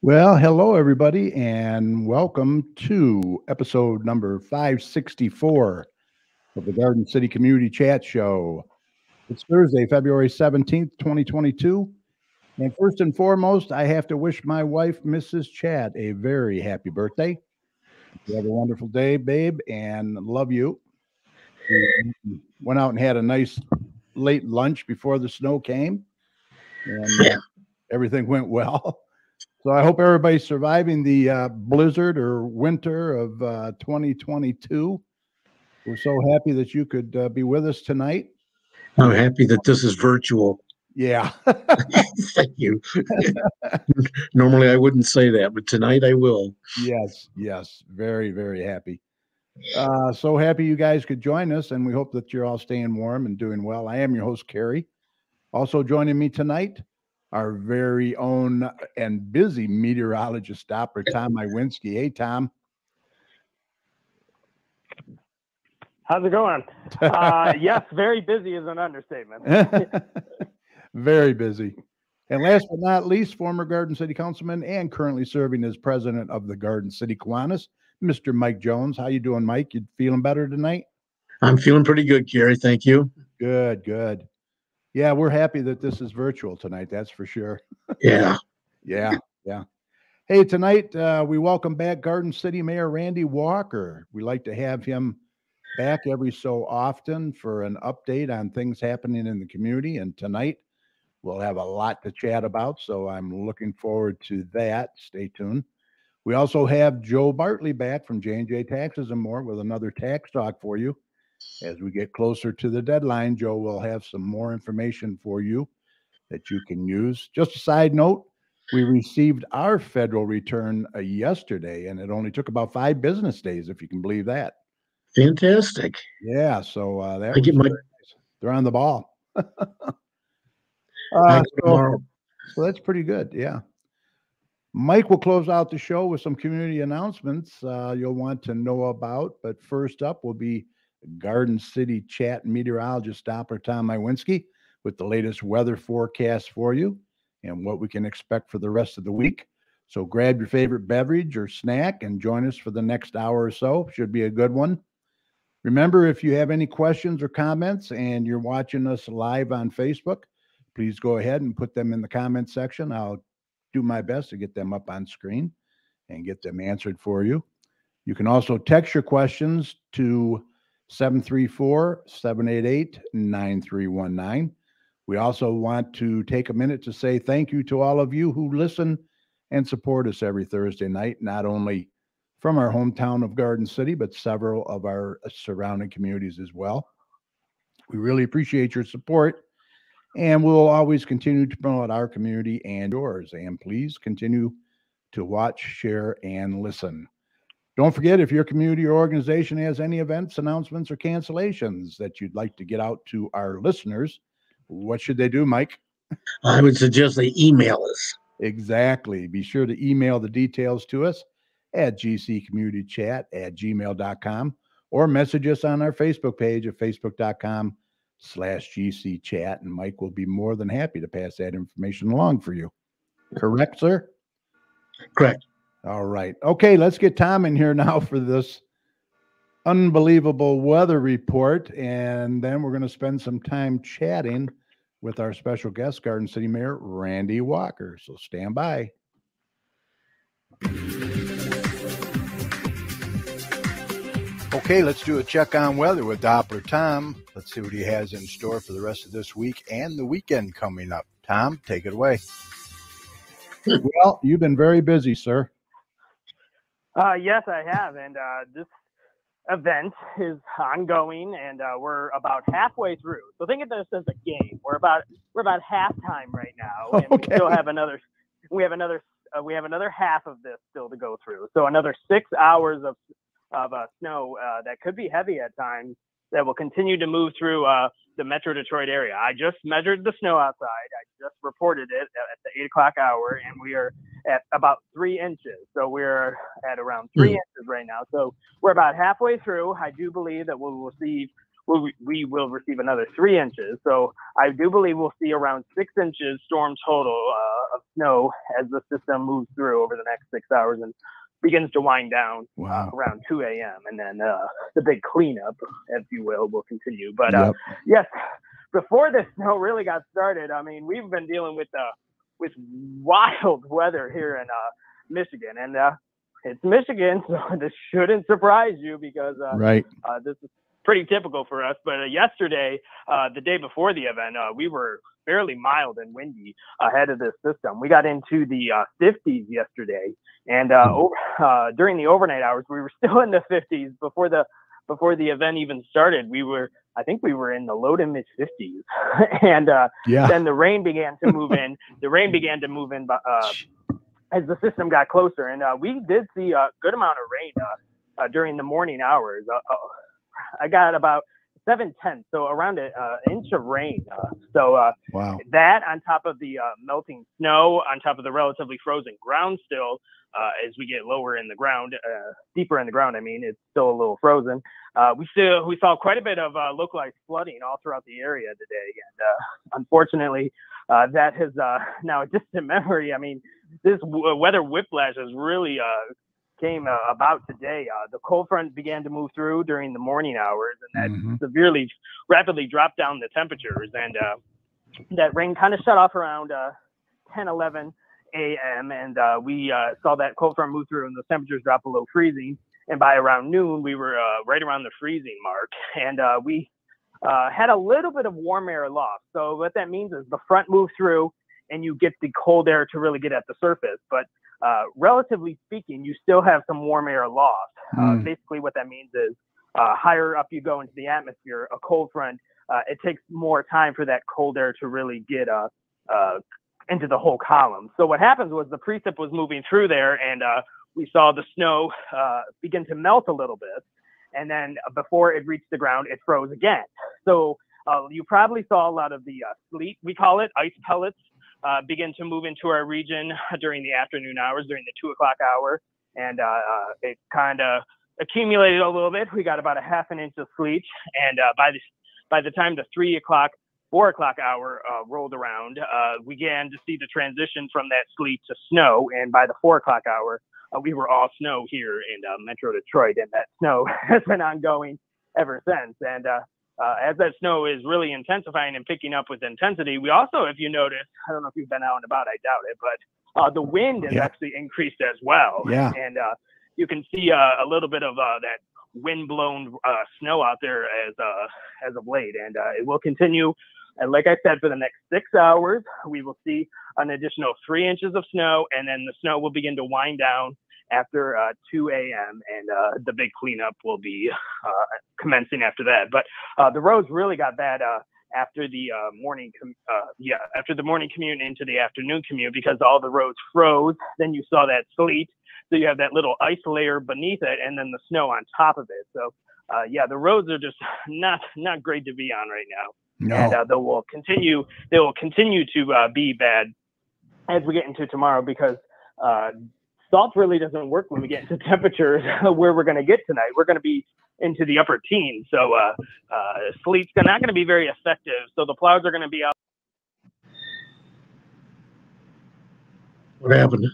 Well, hello, everybody, and welcome to episode number 564 of the Garden City Community Chat Show. It's Thursday, February 17th, 2022. And first and foremost, I have to wish my wife, Mrs. Chad, a very happy birthday. You have a wonderful day, babe, and love you. We went out and had a nice late lunch before the snow came, and everything went well. So I hope everybody's surviving the blizzard or winter of 2022. We're so happy that you could be with us tonight. I'm happy that this is virtual. Yeah. Thank you. Normally I wouldn't say that, but tonight I will. Yes. Yes. Very, very happy. So happy you guys could join us, and we hope that you're all staying warm and doing well. I am your host, Carrie. Also joining me tonight, our very own and busy meteorologist, Dr. Tom Iwinski. Hey, Tom. How's it going? Yes, very busy is an understatement. Very busy. And last but not least, former Garden City Councilman and currently serving as president of the Garden City Kiwanis, Mr. Mike Jones. How you doing, Mike? You feeling better tonight? I'm feeling pretty good, Gary. Thank you. Good, good. Yeah, we're happy that this is virtual tonight. That's for sure. Yeah. Yeah, yeah. Hey, tonight we welcome back Garden City Mayor Randy Walker. We like to have him back every so often for an update on things happening in the community. And tonight we'll have a lot to chat about. So I'm looking forward to that. Stay tuned. We also have Joe Bartley back from J&J Taxes and More with another tax talk for you. As we get closer to the deadline, Joe will have some more information for you that you can use. Just a side note, we received our federal return yesterday, and it only took about 5 business days, if you can believe that. Fantastic. Yeah, so that I was get my very nice. They're on the ball. I uh, go so, tomorrow. so that's pretty good. Yeah. Mike will close out the show with some community announcements you'll want to know about. But first up will be Garden City Chat meteorologist Dr. Tom Iwinski with the latest weather forecast for you and what we can expect for the rest of the week. So grab your favorite beverage or snack and join us for the next hour or so. Should be a good one. Remember, if you have any questions or comments and you're watching us live on Facebook, please go ahead and put them in the comment section. I'll do my best to get them up on screen and get them answered for you. You can also text your questions to 734-788-9319. We also want to take a minute to say thank you to all of you who listen and support us every Thursday night, not only from our hometown of Garden City, but several of our surrounding communities as well. We really appreciate your support, and we'll always continue to promote our community and yours. And please continue to watch, share, and listen. Don't forget, if your community or organization has any events, announcements, or cancellations that you'd like to get out to our listeners, what should they do, Mike? I would suggest they email us. Exactly. Be sure to email the details to us at gccommunitychat@gmail.com or message us on our Facebook page at facebook.com/gcchat. And Mike will be more than happy to pass that information along for you. Correct, sir? Correct. All right. Okay, let's get Tom in here now for this unbelievable weather report. And then we're going to spend some time chatting with our special guest, Garden City Mayor Randy Walker. So stand by. Okay, let's do a check on weather with Doppler Tom. Let's see what he has in store for the rest of this week and the weekend coming up. Tom, take it away. Well, you've been very busy, sir. Yes, I have, and this event is ongoing, and we're about halfway through. So think of this as a game. We're about halftime right now, and Okay. we still have another. We have another half of this still to go through. So another 6 hours of snow that could be heavy at times that will continue to move through the Metro Detroit area. I just measured the snow outside. I just reported it at the 8 o'clock hour, and we are at about 3 inches. So we're at around 3 inches right now. So we're about halfway through. I do believe that we'll we will receive another 3 inches. So I do believe we'll see around 6 inches storm total of snow as the system moves through over the next 6 hours and begins to wind down around 2 a.m. And then the big cleanup, if you will continue. But yes, before the snow really got started, I mean, we've been dealing with wild weather here in Michigan, and it's Michigan, so this shouldn't surprise you because this is pretty typical for us. But yesterday, the day before the event, we were fairly mild and windy ahead of this system. We got into the 50s yesterday, and during the overnight hours, we were still in the 50s before the event even started. I think we were in the low to mid 50s, and then the rain began to move in. The rain began to move in as the system got closer, and we did see a good amount of rain during the morning hours. I got about 7/10, so around an inch of rain. Wow. That on top of the melting snow, on top of the relatively frozen ground still, as we get lower in the ground, deeper in the ground, I mean, it's still a little frozen. We saw quite a bit of localized flooding all throughout the area today. And unfortunately, that has now a distant memory. I mean, this weather whiplash has really came about today. The cold front began to move through during the morning hours, and that rapidly dropped down the temperatures. And that rain kind of shut off around 10, 11 a.m. And we saw that cold front move through and the temperatures dropped below freezing. And by around noon, we were right around the freezing mark. And we had a little bit of warm air loss. So what that means is the front moved through and you get the cold air to really get at the surface. But relatively speaking, you still have some warm air loss. Basically what that means is higher up you go into the atmosphere, a cold front, it takes more time for that cold air to really get into the whole column. So what happens was the precip was moving through there, and we saw the snow begin to melt a little bit. And then before it reached the ground, it froze again. So you probably saw a lot of the sleet, we call it, ice pellets, begin to move into our region during the afternoon hours, during the 2 o'clock hour. And it kind of accumulated a little bit. We got about a half an inch of sleet. And by the time the 3 o'clock, 4 o'clock hour rolled around, we began to see the transition from that sleet to snow. And by the 4 o'clock hour, we were all snow here in Metro Detroit. And that snow has been ongoing ever since. And as that snow is really intensifying and picking up with intensity, we also, if you notice, I don't know if you've been out and about, I doubt it, but the wind has actually increased as well. Yeah. And you can see a little bit of that wind-blown snow out there as of late. And it will continue. And like I said, for the next 6 hours, we will see an additional 3 inches of snow, and then the snow will begin to wind down after 2 a.m. and the big cleanup will be commencing after that. But the roads really got bad after the morning commute into the afternoon commute, because all the roads froze. Then you saw that sleet, so you have that little ice layer beneath it, and then the snow on top of it. So the roads are just not great to be on right now. No. And they will continue to be bad as we get into tomorrow, because salt really doesn't work when we get into temperatures where we're going to get tonight. We're going to be into the upper teens. So sleet's not going to be very effective. So the plows are going to be out. What happened?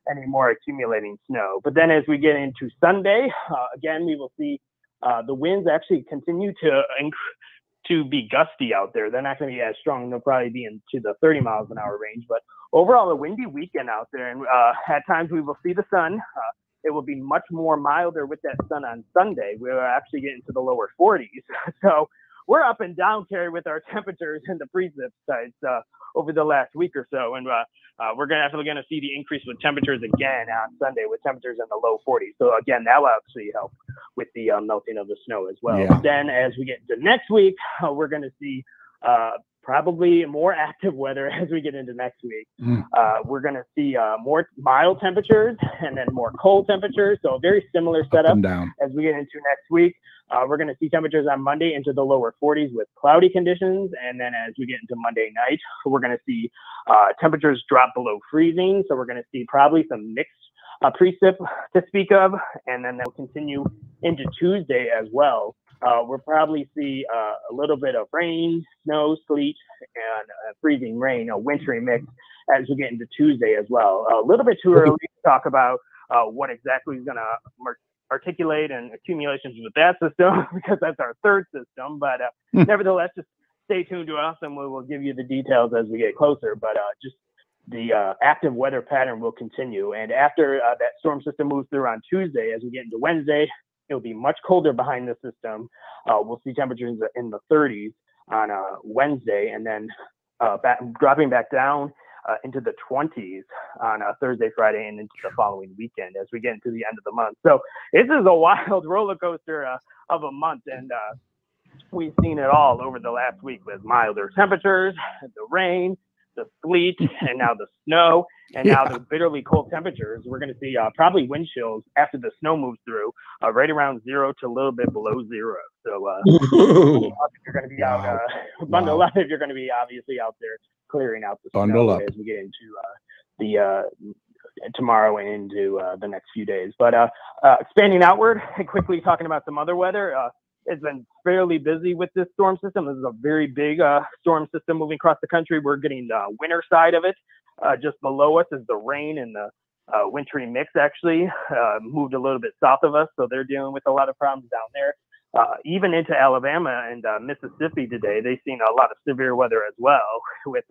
any more accumulating snow. But then as we get into Sunday, again, we will see the winds actually continue to be gusty out there. They're not going to be as strong. They'll probably be into the 30 miles an hour range. But overall, a windy weekend out there. And at times we will see the sun. It will be much more milder with that sun on Sunday. We'll actually get into the lower 40s. So we're up and down, Carrie, with our temperatures and the precip sites over the last week or so. And we're going to see the increase with temperatures again on Sunday with temperatures in the low 40s. So again, that will actually help with the melting of the snow as well. Yeah. But then as we get into next week, we're going to see probably more active weather as we get into next week. We're going to see more mild temperatures and then more cold temperatures. So a very similar setup and down. as we get into next week. We're going to see temperatures on Monday into the lower 40s with cloudy conditions. And then as we get into Monday night, we're going to see temperatures drop below freezing. So we're going to see probably some mixed precip to speak of. And then that will continue into Tuesday as well. We'll probably see a little bit of rain, snow, sleet, and freezing rain, a wintry mix as we get into Tuesday as well. A little bit too early to talk about what exactly is going to articulate and accumulations with that system because that's our third system. But nevertheless, just stay tuned to us and we will give you the details as we get closer. But just the active weather pattern will continue. And after that storm system moves through on Tuesday, as we get into Wednesday, it'll be much colder behind the system. We'll see temperatures in the 30s on Wednesday, and then dropping back down into the 20s on Thursday, Friday, and into the following weekend as we get into the end of the month. So this is a wild roller coaster of a month, and we've seen it all over the last week with milder temperatures, the rain, the sleet, and now the snow, and now the bitterly cold temperatures. We're going to see probably wind chills after the snow moves through, right around 0 to a little bit below 0. So if you're going to be out, bundle up if you're going to be obviously out there clearing out the Bundle snow up as we get into the tomorrow and into the next few days. But expanding outward and quickly talking about some other weather. It's been fairly busy with this storm system. This is a very big storm system moving across the country. We're getting the winter side of it. Just below us is the rain and the wintry mix actually moved a little bit south of us. So they're dealing with a lot of problems down there. Even into Alabama and Mississippi today, they've seen a lot of severe weather as well with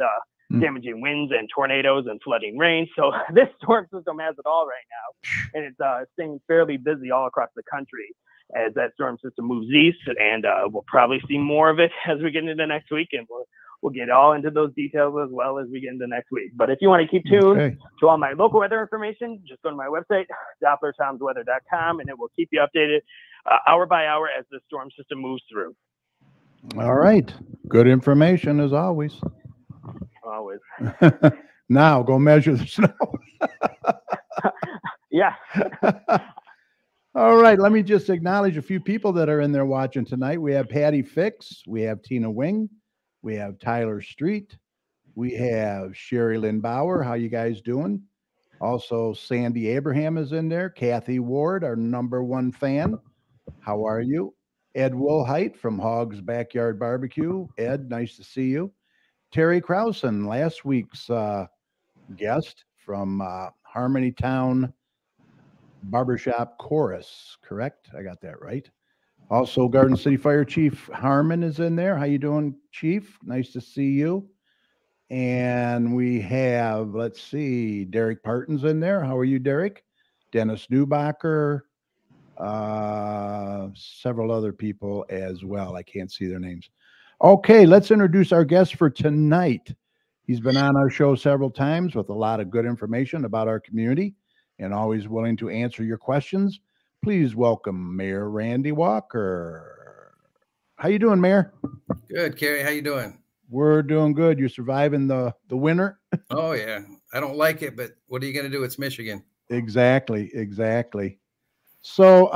damaging winds and tornadoes and flooding rain. So this storm system has it all right now. And it's staying fairly busy all across the country as that storm system moves east, and we'll probably see more of it as we get into next week, and we'll get all into those details as well as we get into next week. But if you want to keep tuned to all my local weather information, just go to my website, DopplerTomsWeather.com, and it will keep you updated hour by hour as the storm system moves through. All right. Good information as always. Always. Now go measure the snow. Yeah. All right, let me just acknowledge a few people that are in there watching tonight. We have Patty Fix, we have Tina Wing, we have Tyler Street, we have Sherry Lynn Bauer. How you guys doing? Also, Sandy Abraham is in there. Kathy Ward, our #1 fan. How are you? Ed Wilhite from Hogg's Backyard Barbecue. Ed, nice to see you. Terry Krausen, last week's guest from Harmonytown Barbershop Chorus, correct? I got that right. Also, Garden City Fire Chief Harmon is in there. How you doing, Chief? Nice to see you. And we have, let's see, Derek Parton's in there. How are you, Derek? Dennis Newbacher, several other people as well. I can't see their names. Okay, let's introduce our guest for tonight. He's been on our show several times with a lot of good information about our community and always willing to answer your questions. Please welcome Mayor Randy Walker. How you doing, Mayor? Good, Kerry. How you doing? We're doing good. You surviving the winter? Oh, yeah. I don't like it, but what are you going to do? It's Michigan. Exactly. So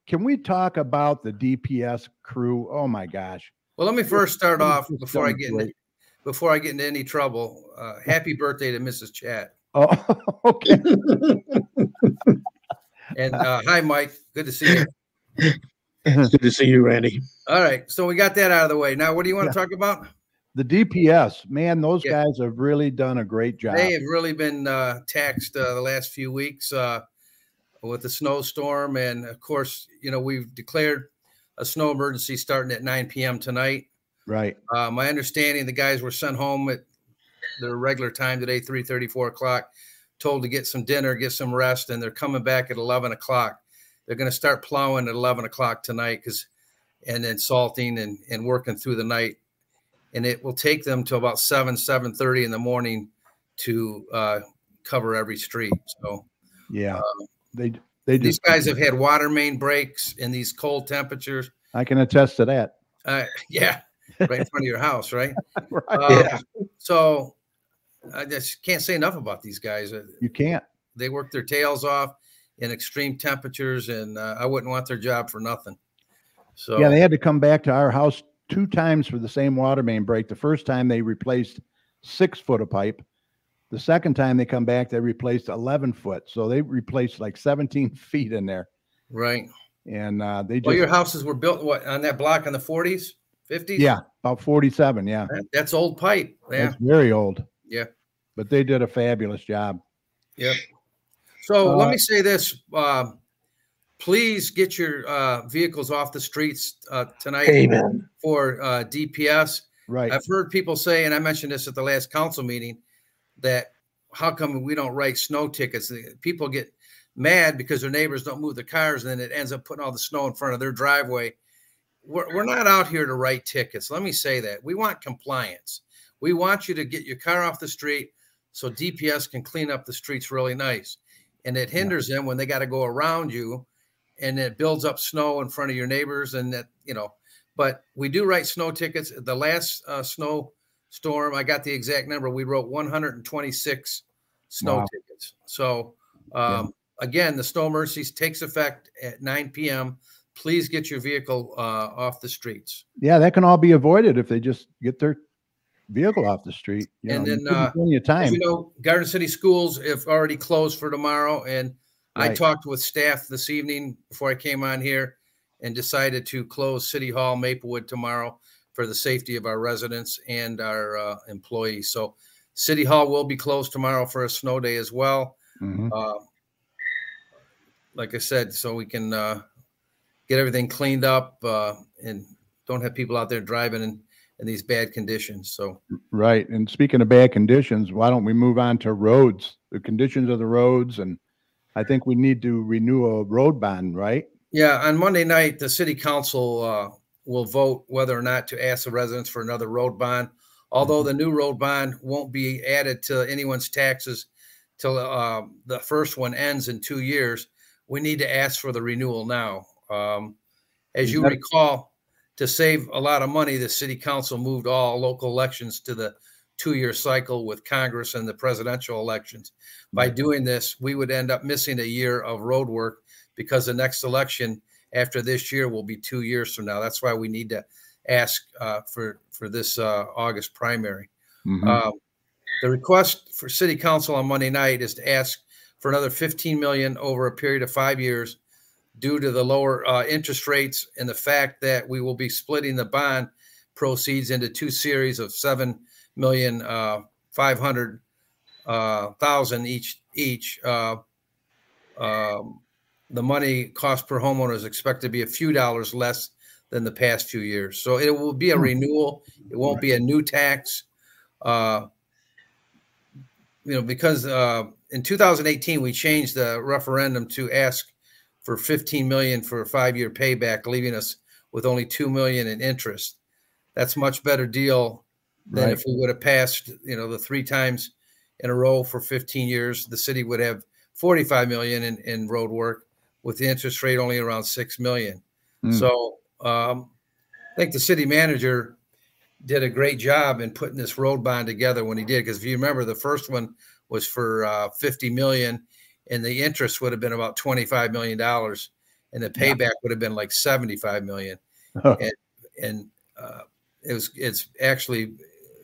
can we talk about the DPS crew? Oh, my gosh. Well, let me first start off before I get into any trouble. Happy birthday to Mrs. Chat. Oh, okay. And hi, Mike. Good to see you. Good to see you, Randy. All right. So we got that out of the way. Now, what do you want to talk about? The DPS, man, those guys have really done a great job. They have really been taxed the last few weeks with the snowstorm. And of course, you know, we've declared a snow emergency starting at 9 p.m. tonight. Right. My understanding, the guys were sent home at their regular time today, 3:30, 4 o'clock, told to get some dinner, get some rest, and they're coming back at 11 o'clock. They're going to start plowing at 11 o'clock tonight and then salting and working through the night. And it will take them to about 7:30 in the morning to cover every street. So yeah, these guys have had water main breaks in these cold temperatures. I can attest to that. Yeah, right in front of your house, right? Right. So I just can't say enough about these guys. You can't. They work their tails off in extreme temperatures, and I wouldn't want their job for nothing. So yeah, they had to come back to our house 2 times for the same water main break. The first time they replaced 6 foot of pipe. The second time they come back, they replaced 11 foot. So they replaced like 17 feet in there. Right. And they just. Well, your houses were built what on that block in the 40s, 50s? Yeah, about 47. Yeah. That's old pipe. Yeah. That's very old. Yeah. But they did a fabulous job. Yep. So let me say this. Please get your vehicles off the streets tonight. Amen. For DPS. Right. I've heard people say, and I mentioned this at the last council meeting, that how come we don't write snow tickets? People get mad because their neighbors don't move their cars, and then it ends up putting all the snow in front of their driveway. We're not out here to write tickets. Let me say that. We want compliance. We want you to get your car off the street so DPS can clean up the streets really nice. And it hinders them when they got to go around you, and it builds up snow in front of your neighbors, and that, you know, but we do write snow tickets. The last snow storm, I got the exact number. We wrote 126 snow tickets. So again, the snow emergency takes effect at 9 p.m. Please get your vehicle off the streets. Yeah, that can all be avoided if they just get their vehicle off the street. And then, plenty of time. As you know, Garden City schools have already closed for tomorrow. And I talked with staff this evening before I came on here and decided to close City Hall, Maplewood tomorrow for the safety of our residents and our employees. So City Hall will be closed tomorrow for a snow day as well. Like I said, so we can get everything cleaned up and don't have people out there driving in these bad conditions. So right. And speaking of bad conditions, why don't we move on to roads, the conditions of the roads? And I think we need to renew a road bond, right? Yeah. On Monday night, the city council will vote whether or not to ask the residents for another road bond. Although the new road bond won't be added to anyone's taxes till the first one ends in 2 years, we need to ask for the renewal now. As you recall, to save a lot of money, the city council moved all local elections to the 2-year cycle with Congress and the presidential elections. By doing this, we would end up missing a year of road work because the next election after this year will be 2 years from now. That's why we need to ask for this August primary. The request for city council on Monday night is to ask for another $15 million over a period of 5 years due to the lower interest rates and the fact that we will be splitting the bond proceeds into 2 series of $7,500,000 each. The money cost per homeowner is expected to be a few dollars less than the past few years. So it will be a renewal. It won't be a new tax. Because in 2018, we changed the referendum to ask for $15 million for a 5-year payback, leaving us with only $2 million in interest. That's a much better deal than if we would have passed, the 3 times in a row for 15 years. The city would have $45 million in road work with the interest rate only around $6 million. So I think the city manager did a great job in putting this road bond together when he did. Because if you remember, the first one was for $50 million, and the interest would have been about $25 million, and the payback would have been like $75 million. It's actually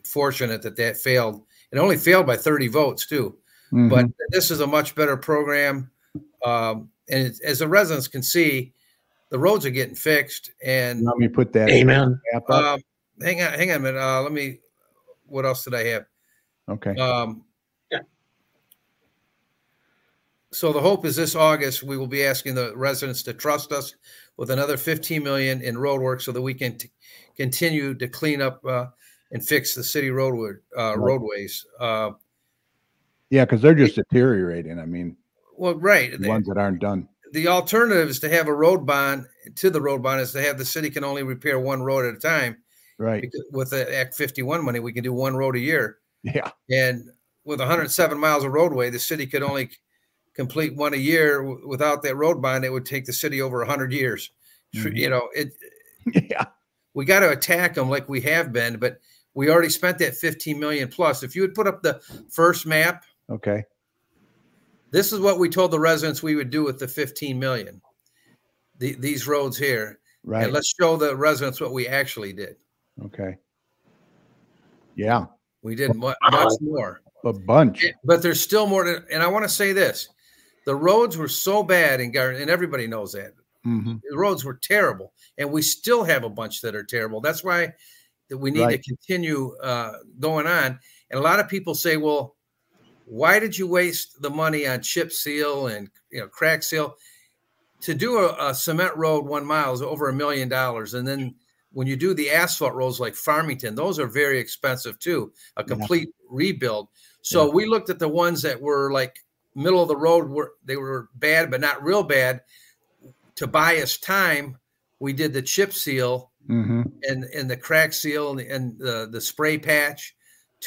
fortunate that failed. It only failed by 30 votes too. But this is a much better program. And as the residents can see, the roads are getting fixed. And let me put that. Amen. Hang on a minute. what else did I have? Okay. Yeah. So the hope is this August, we will be asking the residents to trust us with another 15 million in road work so that we can continue to clean up and fix the city roadways. Yeah, because they're just deteriorating. I mean, Well, right. the ones that aren't done. The alternative is to have a road bond. To the road bond is to have the city can only repair one road at a time. Right. Because with the Act 51 money, we can do one road a year. Yeah. And with 107 miles of roadway, the city could only complete one a year. Without that road bond, it would take the city over 100 years. Mhm. You know, Yeah. we got to attack them like we have been, but we already spent that 15 million plus. If you would put up the first map, Okay. this is what we told the residents we would do with the 15 million. These roads here. Right. And let's show the residents what we actually did. Okay. Yeah. We did much more. A bunch. But there's still more to, and I want to say this. The roads were so bad in Garden, and everybody knows that. Mhm. The roads were terrible, and we still have a bunch that are terrible. That's why that we need to Right. continue going on. And a lot of people say, well, why did you waste the money on chip seal and crack seal? To do a cement road 1 mile is over $1 million. And then when you do the asphalt roads like Farmington, those are very expensive too, a complete rebuild. So we looked at the ones that were like middle of the road, where they were bad, but not real bad. To buy us time, we did the chip seal Mhm. and the crack seal and the spray patch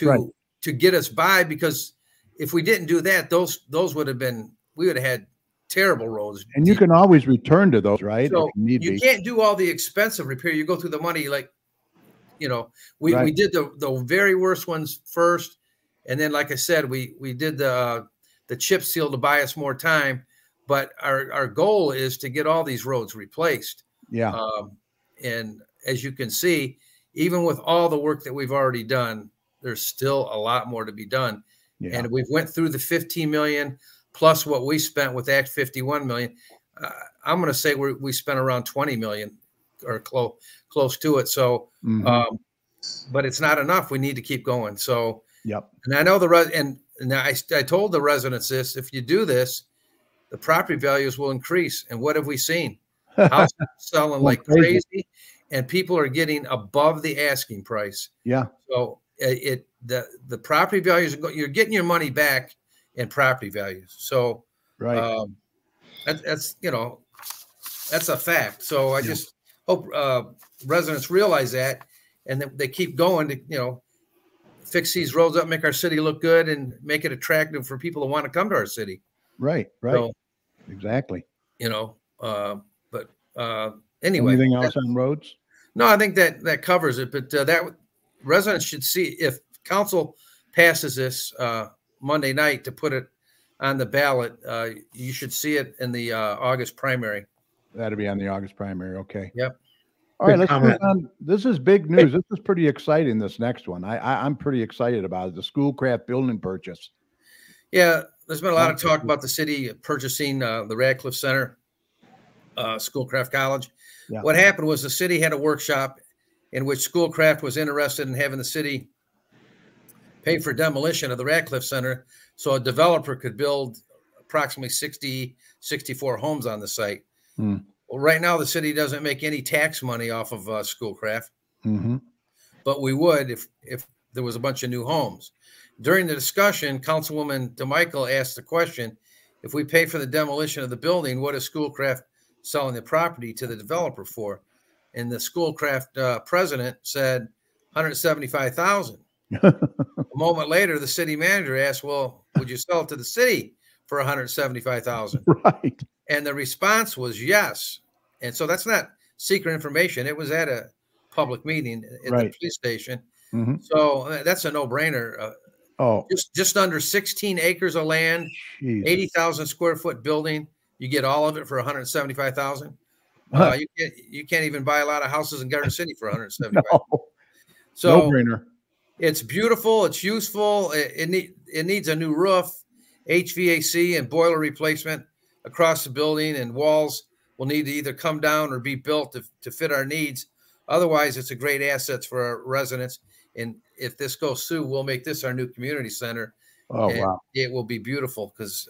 Right. to get us by, because if we didn't do that, those would have been, we would have had terrible roads. And you can always return to those, right? So if need you be. can't do all the expensive repair. You go through the money, like, we Right. did the very worst ones first. And then, like I said, we did the chip seal to buy us more time. But our goal is to get all these roads replaced. Yeah. And as you can see, even with all the work that we've already done, there's still a lot more to be done. Yeah. And we've went through the 15 million plus what we spent with Act 51 million. I'm going to say we spent around 20 million or close to it. So, Mhm. but it's not enough. We need to keep going. So, Yep. and I know and I told the residents this: if you do this, the property values will increase. And what have we seen? Houses selling like crazy, and people are getting above the asking price. Yeah. So the property values, you're getting your money back in property values. So Right. that's that's a fact. So I just hope residents realize that, and that they keep going to fix these roads up, make our city look good, and make it attractive for people who want to come to our city. Right. Right. So, Exactly. But anyway, Anything else on roads? no, I think that covers it. But that residents should see, if council passes this Monday night to put it on the ballot, you should see it in the August primary. That'll be on the August primary. Okay. Yep. All right. Good Let's move comment. on. This is big news. This is pretty exciting. This next one, I'm pretty excited about it. The Schoolcraft building purchase. Yeah, there's been a lot of talk about the city purchasing the Radcliffe Center, Schoolcraft College. Yeah. What happened was the city had a workshop in which Schoolcraft was interested in having the city pay for demolition of the Radcliffe Center so a developer could build approximately 64 homes on the site. Hmm. Well, right now, the city doesn't make any tax money off of Schoolcraft, Mm-hmm. but we would if there was a bunch of new homes. During the discussion, Councilwoman DeMichael asked the question, if we pay for the demolition of the building, what is Schoolcraft selling the property to the developer for? And the Schoolcraft president said $175,000. A moment later, the city manager asked, well, would you sell it to the city for $175,000? Right. And the response was yes. And so that's not secret information. It was at a public meeting at Right. the police station. Mm-hmm. So that's a no-brainer. Oh, Just under 16 acres of land, geez. 80,000 square foot building. You get all of it for 175,000. You can't even buy a lot of houses in Garden City for 175. No. So No-brainer. it's beautiful. It's useful. It needs a new roof, HVAC, and boiler replacement across the building, and walls will need to either come down or be built to fit our needs. Otherwise, it's a great asset for our residents. And if this goes through, we'll make this our new community center. Oh, and wow. it will be beautiful because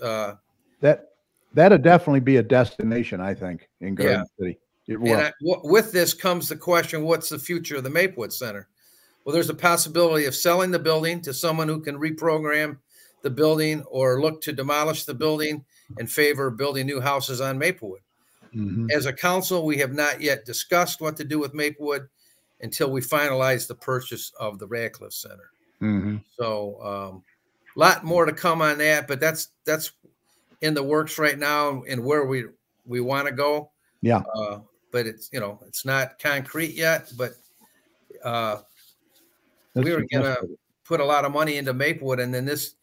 That'd definitely be a destination, I think, in Garden City. It will. and with this comes the question, what's the future of the Maplewood Center? Well, there's a possibility of selling the building to someone who can reprogram the building or look to demolish the building in favor of building new houses on Maplewood. Mhm. As a council, we have not yet discussed what to do with Maplewood until we finalize the purchase of the Radcliffe Center. Mhm. So a lot more to come on that, but that's in the works right now and where we want to go. Yeah. But it's, it's not concrete yet, but That's we were going to fantastic. put a lot of money into Maplewood, and then this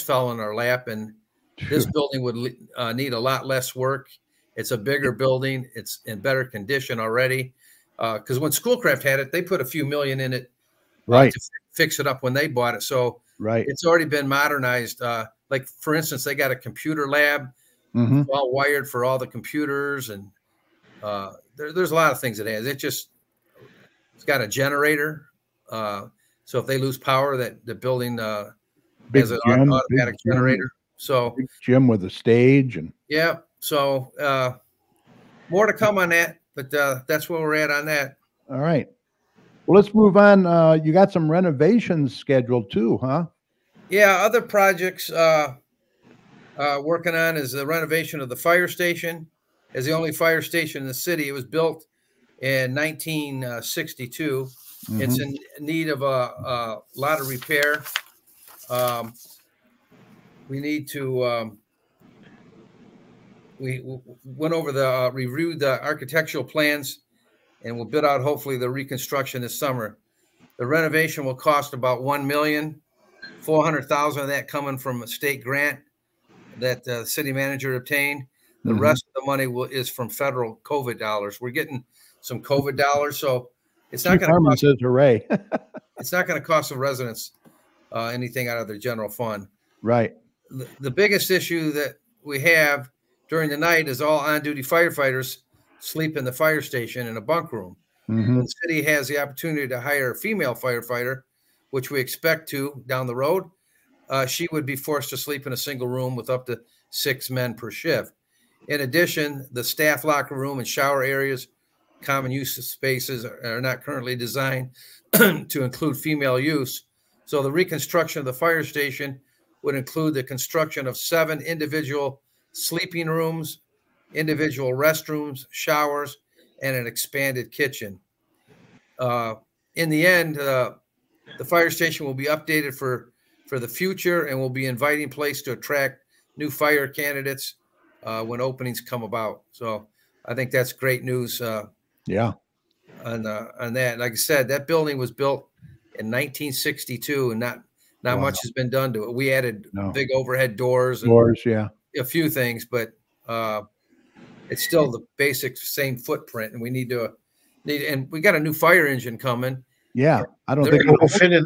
fell in our lap, and this building would need a lot less work. It's a bigger building. It's in better condition already. Because when Schoolcraft had it, they put a few million in it Right. to fix it up when they bought it. So Right. it's already been modernized. Like, for instance, they got a computer lab, Mhm. all wired for all the computers, and there's a lot of things it has. It's got a generator. So if they lose power, that the building Big has an gym, automatic big gym. generator. So Big gym with a stage and yeah, so more to come on that, but that's where we're at on that. all right. Well, let's move on. You got some renovations scheduled too, huh? Yeah, other projects working on is the renovation of the fire station. As the only fire station in the city, it was built in 1962. It's Mhm. in need of a lot of repair. We need to. We went over reviewed the architectural plans, and we'll bid out hopefully the reconstruction this summer. The renovation will cost about $1,400,000 of that coming from a state grant that the city manager obtained. The Mhm. rest of the money is from federal COVID dollars. We're getting some COVID dollars, so it's not Chief going to Harmon cost. says hooray. It's not going to cost the residents anything out of their general fund. Right. The biggest issue that we have during the night is all on-duty firefighters sleep in the fire station in a bunk room. Mhm. The city has the opportunity to hire a female firefighter, which we expect to down the road. She would be forced to sleep in a single room with up to 6 men per shift. In addition, the staff locker room and shower areas, common use spaces, are not currently designed to include female use. So the reconstruction of the fire station would include the construction of 7 individual sleeping rooms, individual restrooms, showers, and an expanded kitchen. In the end, the fire station will be updated for the future and will be inviting place to attract new fire candidates when openings come about. So I think that's great news Yeah. on that. Like I said, that building was built in 1962, and not Wow. much has been done to it. We added No. big overhead doors and Doors, yeah. a few things, but it's still the basic same footprint, and we need, and we got a new fire engine coming. Yeah. I don't They're- think It'll fit in.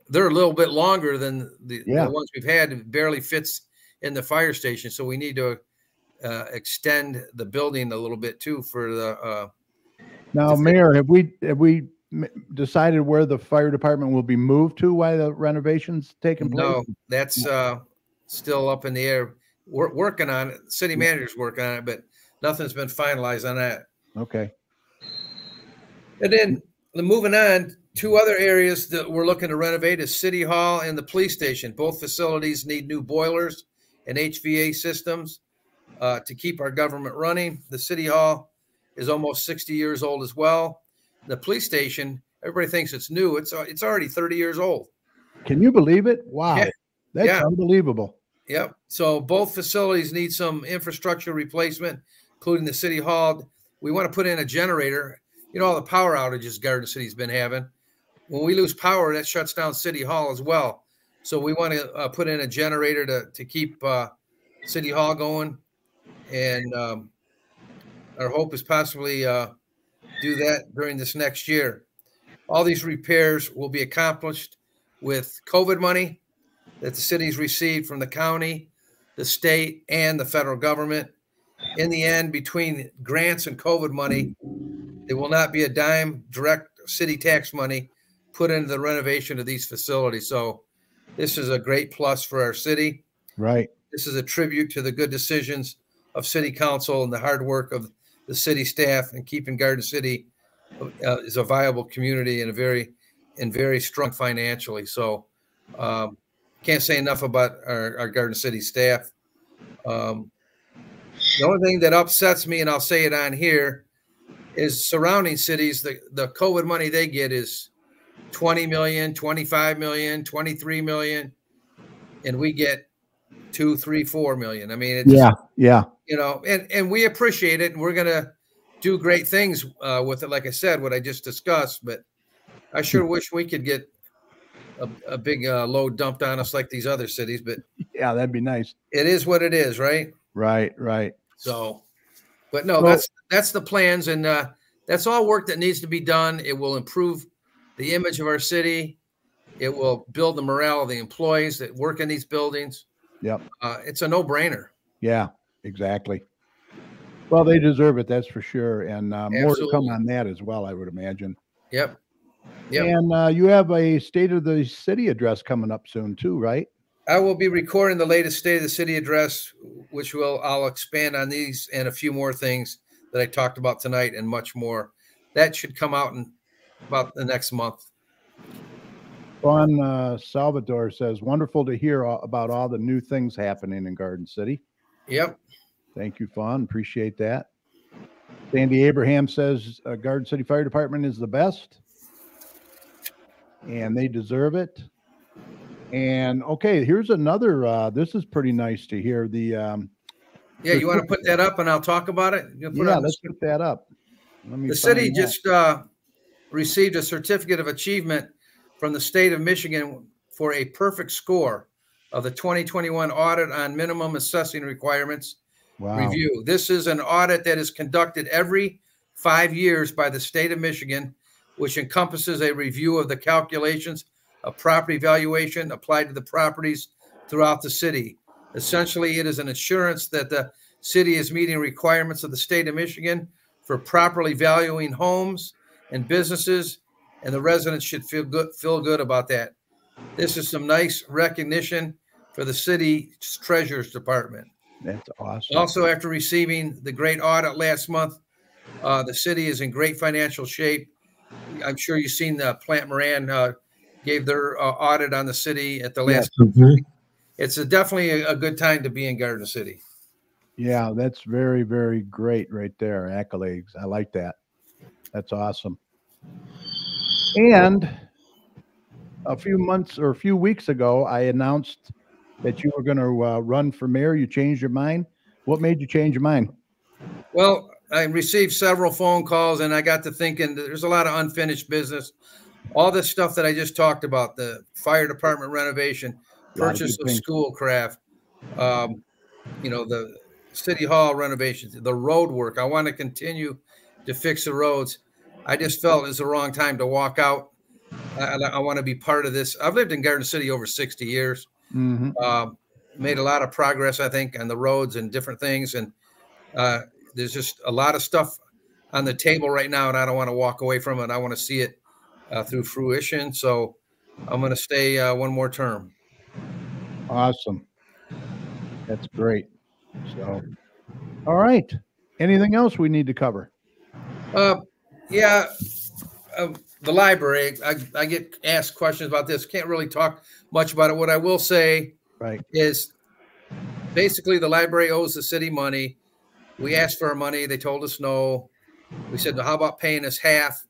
They're a little bit longer than the Yeah. ones we've had. It barely fits in the fire station, so we need to extend the building a little bit too for the. now, the- Mayor, have we decided where the fire department will be moved to while the renovations taking place? No, that's still up in the air. We're working on it. City manager's working on it, but nothing's been finalized on that. Okay. And then moving on, 2 other areas that we're looking to renovate is City Hall and the police station. Both facilities need new boilers and HVA systems to keep our government running. The City Hall is almost 60 years old as well. The police station, everybody thinks it's new. It's already 30 years old. Can you believe it? Wow. Yeah. That's Yeah. unbelievable. Yep. So both facilities need some infrastructure replacement, including the City Hall. We want to put in a generator. You know, all the power outages Garden City's been having. When we lose power, that shuts down City Hall as well. So we want to put in a generator to keep City Hall going. And our hope is possibly do that during this next year. All these repairs will be accomplished with COVID money that the city's received from the county, the state, and the federal government. In the end, between grants and COVID money, there will not be a dime direct city tax money put into the renovation of these facilities. So this is a great plus for our city. Right. This is a tribute to the good decisions of city council and the hard work of the city staff and keeping Garden City is a viable community and very strong financially. So can't say enough about our Garden City staff. The only thing that upsets me, and I'll say it on here, is surrounding cities, the COVID money they get is 20 million, 25 million, 23 million, and we get 2, 3, 4 million. I mean, it's, yeah. You know, and we appreciate it, and we're gonna do great things with it. Like I said, what I just discussed, but I sure wish we could get a big load dumped on us like these other cities. But Yeah, that'd be nice. it is what it is, right? Right, right. So, but no, Well, that's the plans, and that's all work that needs to be done. It will improve the image of our city. It will build the morale of the employees that work in these buildings. Yep. It's a no-brainer. Yeah, exactly. Well, they deserve it, that's for sure. And more to come Absolutely. on that as well, I would imagine. Yep. Yep. And you have a State of the City address coming up soon too, right? I will be recording the latest State of the City address, which I'll expand on these and a few more things that I talked about tonight and much more. That should come out in about the next month. Juan Salvador says, wonderful to hear about all the new things happening in Garden City. Yep. Thank you, Fawn. Appreciate that. Sandy Abraham says Garden City Fire Department is the best, and they deserve it. And okay, here's another. This is pretty nice to hear. Yeah, you want to put that up and I'll talk about it? Let's put that up. The city just received a certificate of achievement from the state of Michigan for a perfect score of the 2021 audit on minimum assessing requirements review. This is an audit that is conducted every 5 years by the state of Michigan, which encompasses a review of the calculations of property valuation applied to the properties throughout the city. Essentially, it is an assurance that the city is meeting requirements of the state of Michigan for properly valuing homes and businesses, and the residents should feel good about that. This is some nice recognition for the city's treasurer's department. That's awesome. Also, after receiving the great audit last month, the city is in great financial shape. I'm sure you've seen Plant Moran gave their audit on the city at the last. It's definitely a good time to be in Garden City. Yeah, that's very, very great right there. Accolades. I like that. That's awesome. And a few weeks ago, I announced that you were going to run for mayor. You changed your mind. What made you change your mind? Well, I received several phone calls and I got to thinking that there's a lot of unfinished business. All this stuff that I just talked about, the fire department renovation, purchase of Schoolcraft, the city hall renovations, the road work. I want to continue to fix the roads. I just felt it was the wrong time to walk out. I want to be part of this. I've lived in Garden City over 60 years. Made a lot of progress, I think, on the roads and different things. And there's just a lot of stuff on the table right now, and I don't want to walk away from it. I want to see it through fruition. So I'm going to stay one more term. Awesome. That's great. So, all right. Anything else we need to cover? The library, I get asked questions about this. Can't really talk much about it. What I will say is basically the library owes the city money. We asked for our money. They told us no. We said, well, how about paying us half?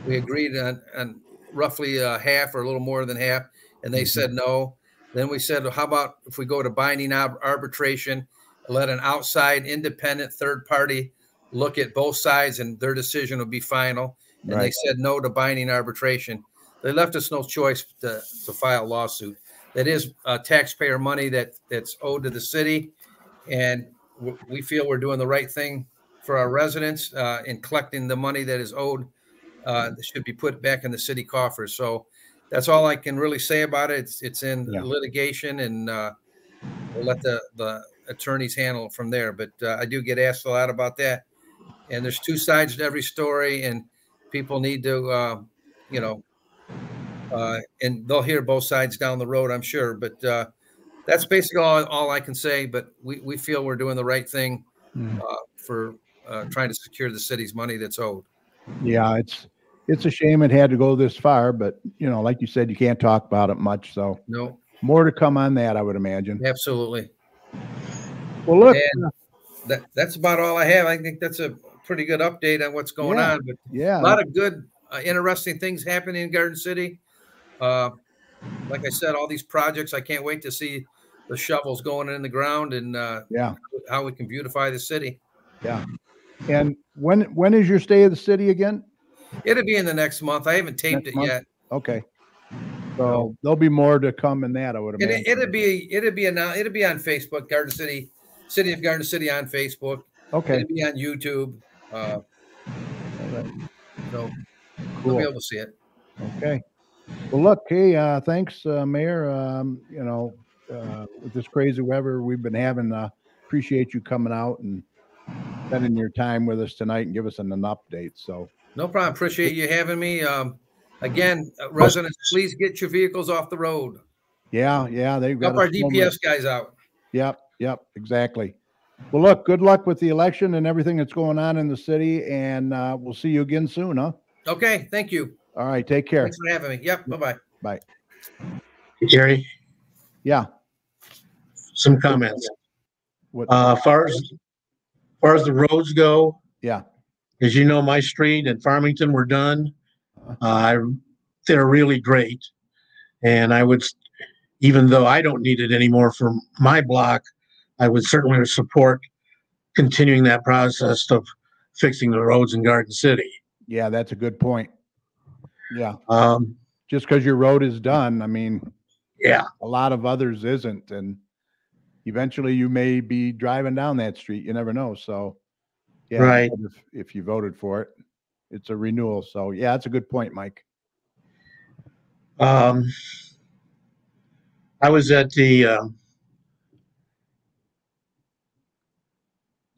We agreed on roughly half or a little more than half, and they said no. Then we said, well, how about if we go to binding arbitration, let an outside independent third party look at both sides and their decision will be final. And they said no to binding arbitration. They left us no choice to file a lawsuit. That is taxpayer money that's owed to the city. And we feel we're doing the right thing for our residents in collecting the money that is owed. That should be put back in the city coffers. So that's all I can really say about it. It's in litigation, and we'll let the attorneys handle it from there. But I do get asked a lot about that. And there's two sides to every story, and people need to, and they'll hear both sides down the road, I'm sure. But that's basically all I can say. But we feel we're doing the right thing for trying to secure the city's money that's owed. Yeah, it's a shame it had to go this far, but like you said, you can't talk about it much. So No, more to come on that, I would imagine. absolutely. Well, look, And that's about all I have. I think that's a pretty good update on what's going Yeah. on. But yeah, a lot of good, interesting things happening in Garden City. Like I said, all these projects, I can't wait to see the shovels going in the ground and yeah, how we can beautify the city. yeah. And when is your stay of the city again? It'll be in the next month. I haven't taped Next it month? yet. Okay. So there'll be more to come in that, I would And imagine. it'll be on Facebook, Garden City, City of Garden City on Facebook. Okay. It'll be on YouTube. All right. So Cool. you'll be able to see it. Okay. Well, look, hey, thanks, Mayor. With this crazy weather we've been having, appreciate you coming out and spending your time with us tonight and give us an update. So, No problem. Appreciate you having me. Again, residents, please get your vehicles off the road. yeah, they've got Help our a slow DPS guys out. Yep, exactly. Well, look, good luck with the election and everything that's going on in the city, and we'll see you again soon, huh? Okay. Thank you. All right, take care. Thanks for having me. Yep. Bye-bye. Bye. Gary, Yeah. some comments. What? Far as the roads go, Yeah. as you know, my street and Farmington were done. They're really great. And I would, even though I don't need it anymore for my block, I would certainly support continuing that process of fixing the roads in Garden City. Yeah, that's a good point. Yeah. Um, Just because your road is done, I mean, yeah, a lot of others isn't, and eventually you may be driving down that street. You never know. So, yeah, Right. if you voted for it, it's a renewal. So, yeah, that's a good point, Mike. I was at the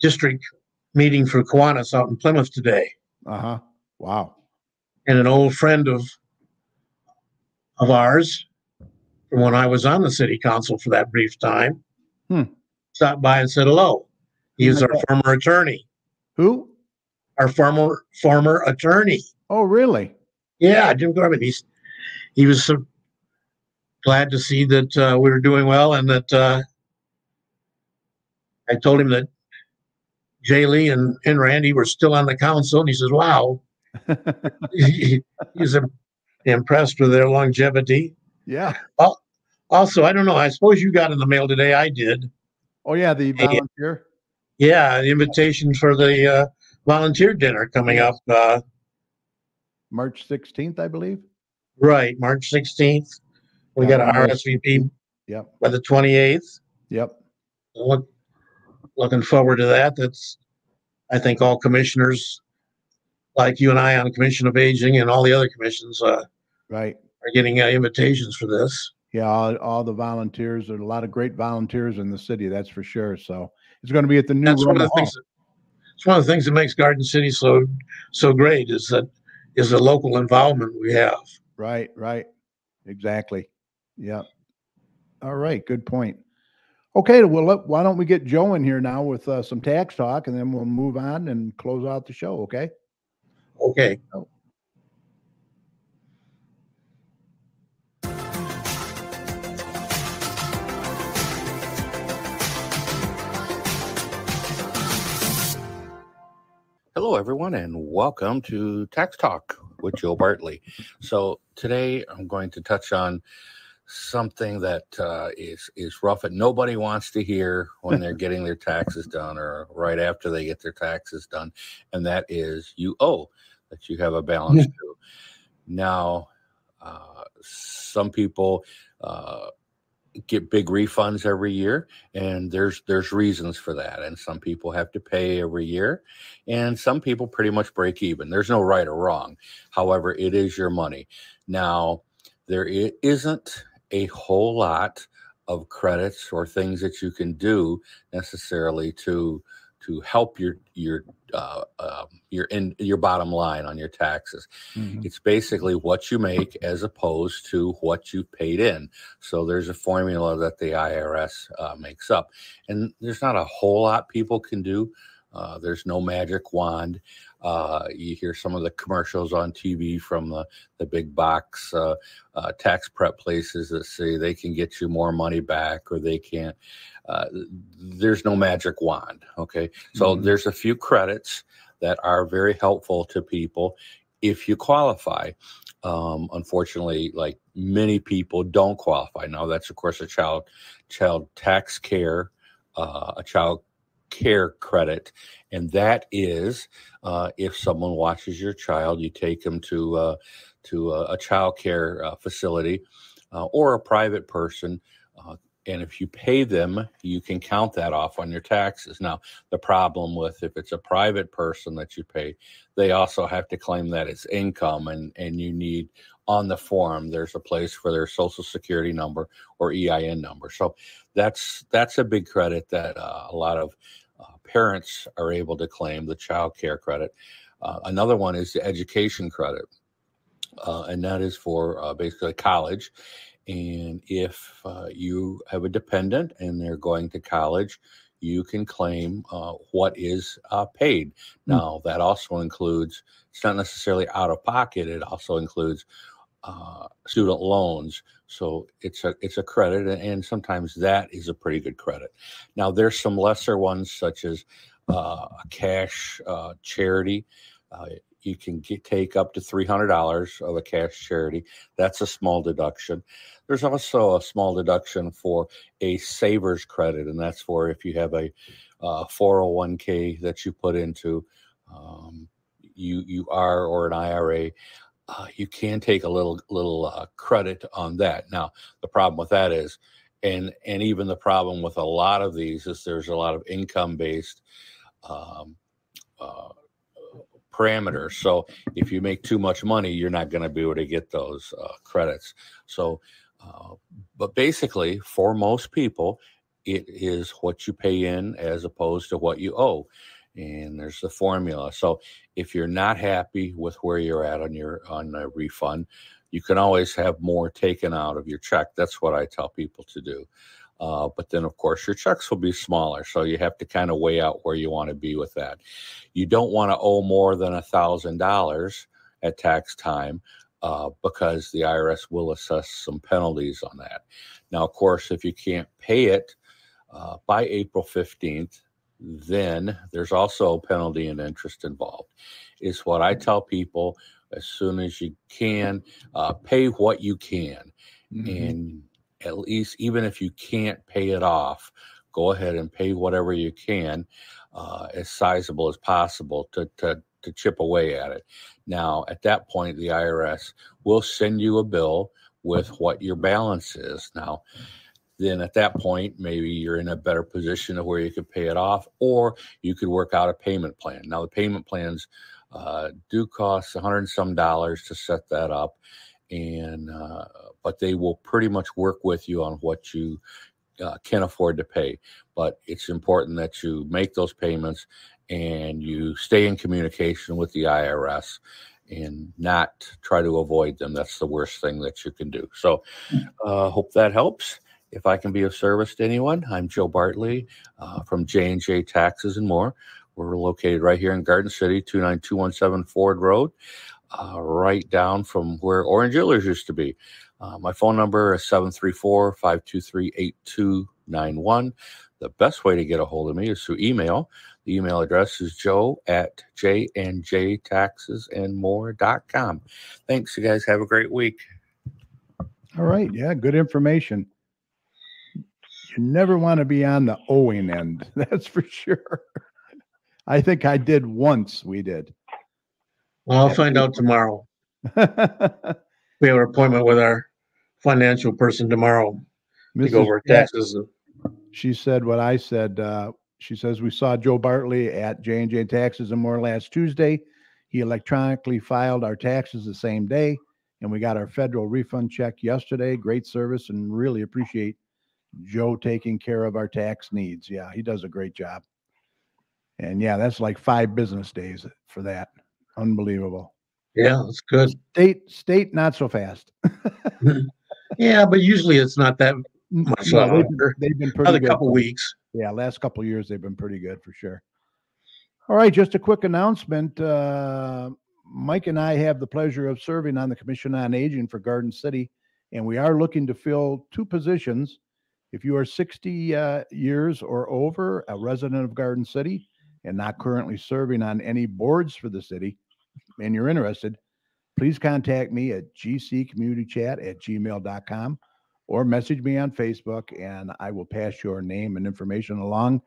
district meeting for Kiwanis out in Plymouth today, Wow. and an old friend of ours from when I was on the city council for that brief time stopped by and said hello. He is our former attorney. Who? Our former attorney. Oh, really? Yeah, Jim Corbett. He was so glad to see that we were doing well, and that I told him that Jay Lee and Randy were still on the council, and he says, "Wow." He's impressed with their longevity. Yeah. Also, I don't know. I suppose you got in the mail today. I did. Oh, yeah, the volunteer. Yeah, an invitation for the volunteer dinner coming up. March 16th, I believe. Right, March 16th. We Yeah, got an RSVP Yep. by the 28th. Yep. Looking forward to that. I think all commissioners, like you and I on the Commission of Aging and all the other commissions, Right. are getting invitations for this. Yeah, all the volunteers. There's a lot of great volunteers in the city, that's for sure. So it's going to be at the new That's one Roma of the Hall. things. It's one of the things that makes Garden City so great is the local involvement we have. Right. Exactly. Yeah. All right. Good point. Okay. Well, why don't we get Joe in here now with some tax talk, and then we'll move on and close out the show. Okay. Okay. Hello, everyone, and welcome to Tax Talk with Joe Bartley. So today I'm going to touch on something that is rough and nobody wants to hear when they're getting their taxes done or right after they get their taxes done, and that is you owe, that you have a balance to. Now, some people get big refunds every year, and there's reasons for that, and some people have to pay every year, and some people pretty much break even. There's no right or wrong. However, it is your money. Now, there isn't a whole lot of credits or things that you can do necessarily to help your bottom line on your taxes. It's basically what you make as opposed to what you paid in. So there's a formula that the IRS makes up, and there's not a whole lot people can do. There's no magic wand. You hear some of the commercials on TV from the big box tax prep places that say they can get you more money back or they can't. There's no magic wand. Okay. So there's a few credits that are very helpful to people if you qualify. Unfortunately, like many people don't qualify. Now that's of course a child tax care, a child care credit, and that is if someone watches your child, you take them to a child care facility or a private person, and if you pay them, you can count that off on your taxes. Now, the problem with if it's a private person that you pay, they also have to claim that it's income, and you need on the form, there's a place for their social security number or EIN number. So that's a big credit that a lot of parents are able to claim, the child care credit. Another one is the education credit, and that is for basically college. And if you have a dependent and they're going to college, you can claim what is paid. Now, that also includes, it's not necessarily out of pocket, it also includes student loans. So it's a credit, and sometimes that is a pretty good credit. Now, there's some lesser ones such as a cash charity. You can take up to $300 of a cash charity. That's a small deduction. There's also a small deduction for a saver's credit, and that's for if you have a 401k that you put into UR or an IRA. You can take a little credit on that. Now, the problem with that is, and even the problem with a lot of these is there's a lot of income-based parameters. So if you make too much money, you're not going to be able to get those credits. So, but basically, for most people, it is what you pay in as opposed to what you owe. And there's the formula. So if you're not happy with where you're at on a refund, you can always have more taken out of your check. That's what I tell people to do. But then, of course, your checks will be smaller. So you have to kind of weigh out where you want to be with that. You don't want to owe more than $1,000 at tax time because the IRS will assess some penalties on that. Now, of course, if you can't pay it by April 15th, then there's also a penalty and interest involved. Is what I tell people: as soon as you can, pay what you can. And at least, even if you can't pay it off, go ahead and pay whatever you can, as sizable as possible to chip away at it. Now, at that point, the IRS will send you a bill with what your balance is. Now, then at that point, maybe you're in a better position of where you could pay it off, or you could work out a payment plan. Now, the payment plans do cost $100 and some to set that up, and but they will pretty much work with you on what you can afford to pay. But it's important that you make those payments and you stay in communication with the IRS and not try to avoid them. That's the worst thing that you can do. So hope that helps. If I can be of service to anyone, I'm Joe Bartley from J&J Taxes and More. We're located right here in Garden City, 29217 Ford Road, right down from where Orange Dealers used to be. My phone number is 734-523-8291. The best way to get a hold of me is through email. The email address is joe@jnjtaxesandmore.com. Thanks, you guys. Have a great week. All right. Yeah, good information. You never want to be on the owing end. That's for sure. I think I did once. We did. Well, I'll find out tomorrow. We have an appointment with our financial person tomorrow to go over taxes. She said what I said. She says, we saw Joe Bartley at J&J Taxes and More last Tuesday. He electronically filed our taxes the same day, and we got our federal refund check yesterday. Great service, and really appreciate Joe taking care of our tax needs. Yeah, he does a great job. And yeah, that's like 5 business days for that. Unbelievable. Yeah, that's good. State, not so fast. Yeah, but usually it's not that much No, longer. they've been pretty Another good. couple weeks. Yeah, last couple of years they've been pretty good for sure. All right, just a quick announcement. Mike and I have the pleasure of serving on the Commission on Aging for Garden City, and we are looking to fill 2 positions. If you are 60 years or over, a resident of Garden City, and not currently serving on any boards for the city, and you're interested, please contact me at gccommunitychat@gmail.com or message me on Facebook, and I will pass your name and information along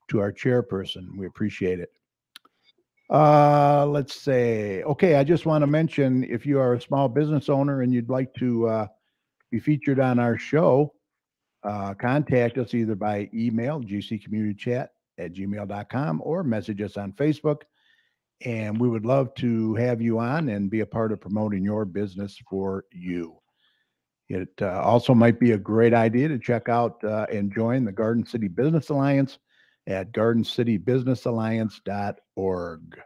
to our chairperson. We appreciate it. Let's say, okay, I just want to mention, if you are a small business owner and you'd like to be featured on our show, contact us either by email, gccommunitychat@gmail.com, or message us on Facebook. And we would love to have you on and be a part of promoting your business for you. It also might be a great idea to check out and join the Garden City Business Alliance at gardencitybusinessalliance.org.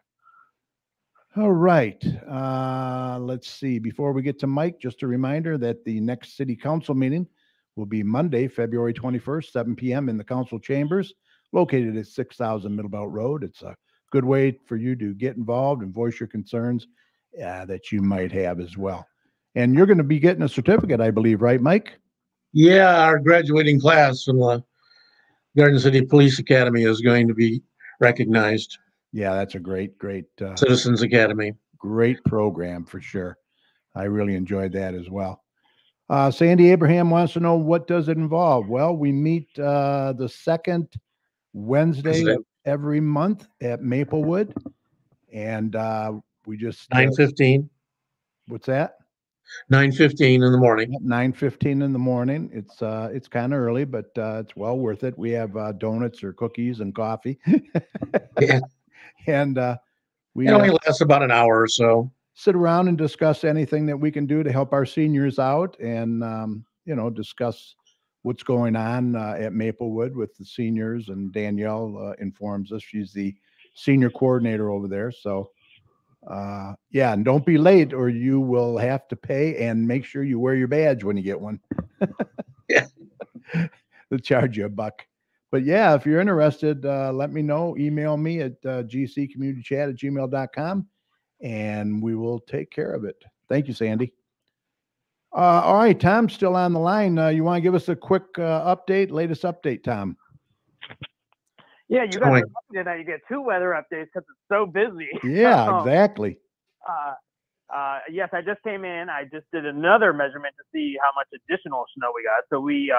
All right. Let's see. Before we get to Mike, just a reminder that the next city council meeting will be Monday, February 21st, 7 p.m. in the council chambers, located at 6000 Middlebelt Road. It's a good way for you to get involved and voice your concerns that you might have as well. And you're going to be getting a certificate, I believe, right, Mike? Yeah, our graduating class from the Garden City Police Academy is going to be recognized. Yeah, that's a great Citizens Academy. Great program for sure. I really enjoyed that as well. Sandy Abraham wants to know, what does it involve? Well, we meet the second Wednesday of every month at Maplewood, and we just 9:15. What's that? 9:15 in the morning. 9:15 in the morning. It's kind of early, but it's well worth it. We have donuts or cookies and coffee. Yeah. And we It only lasts about an hour or so. Sit around and discuss anything that we can do to help our seniors out, and discuss what's going on at Maplewood with the seniors. And Danielle informs us, she's the senior coordinator over there. So yeah, and don't be late or you will have to pay, and make sure you wear your badge when you get one. Yeah. They'll charge you $1. But yeah, if you're interested, let me know. Email me at gccommunitychat@gmail.com, and we will take care of it. Thank you, Sandy. All right, Tom's still on the line. You want to give us a quick latest update, Tom? Yeah, you guys are lucky tonight. You get 2 weather updates because it's so busy. Yeah, exactly. Yes, I just came in. I just did another measurement to see how much additional snow we got. So we,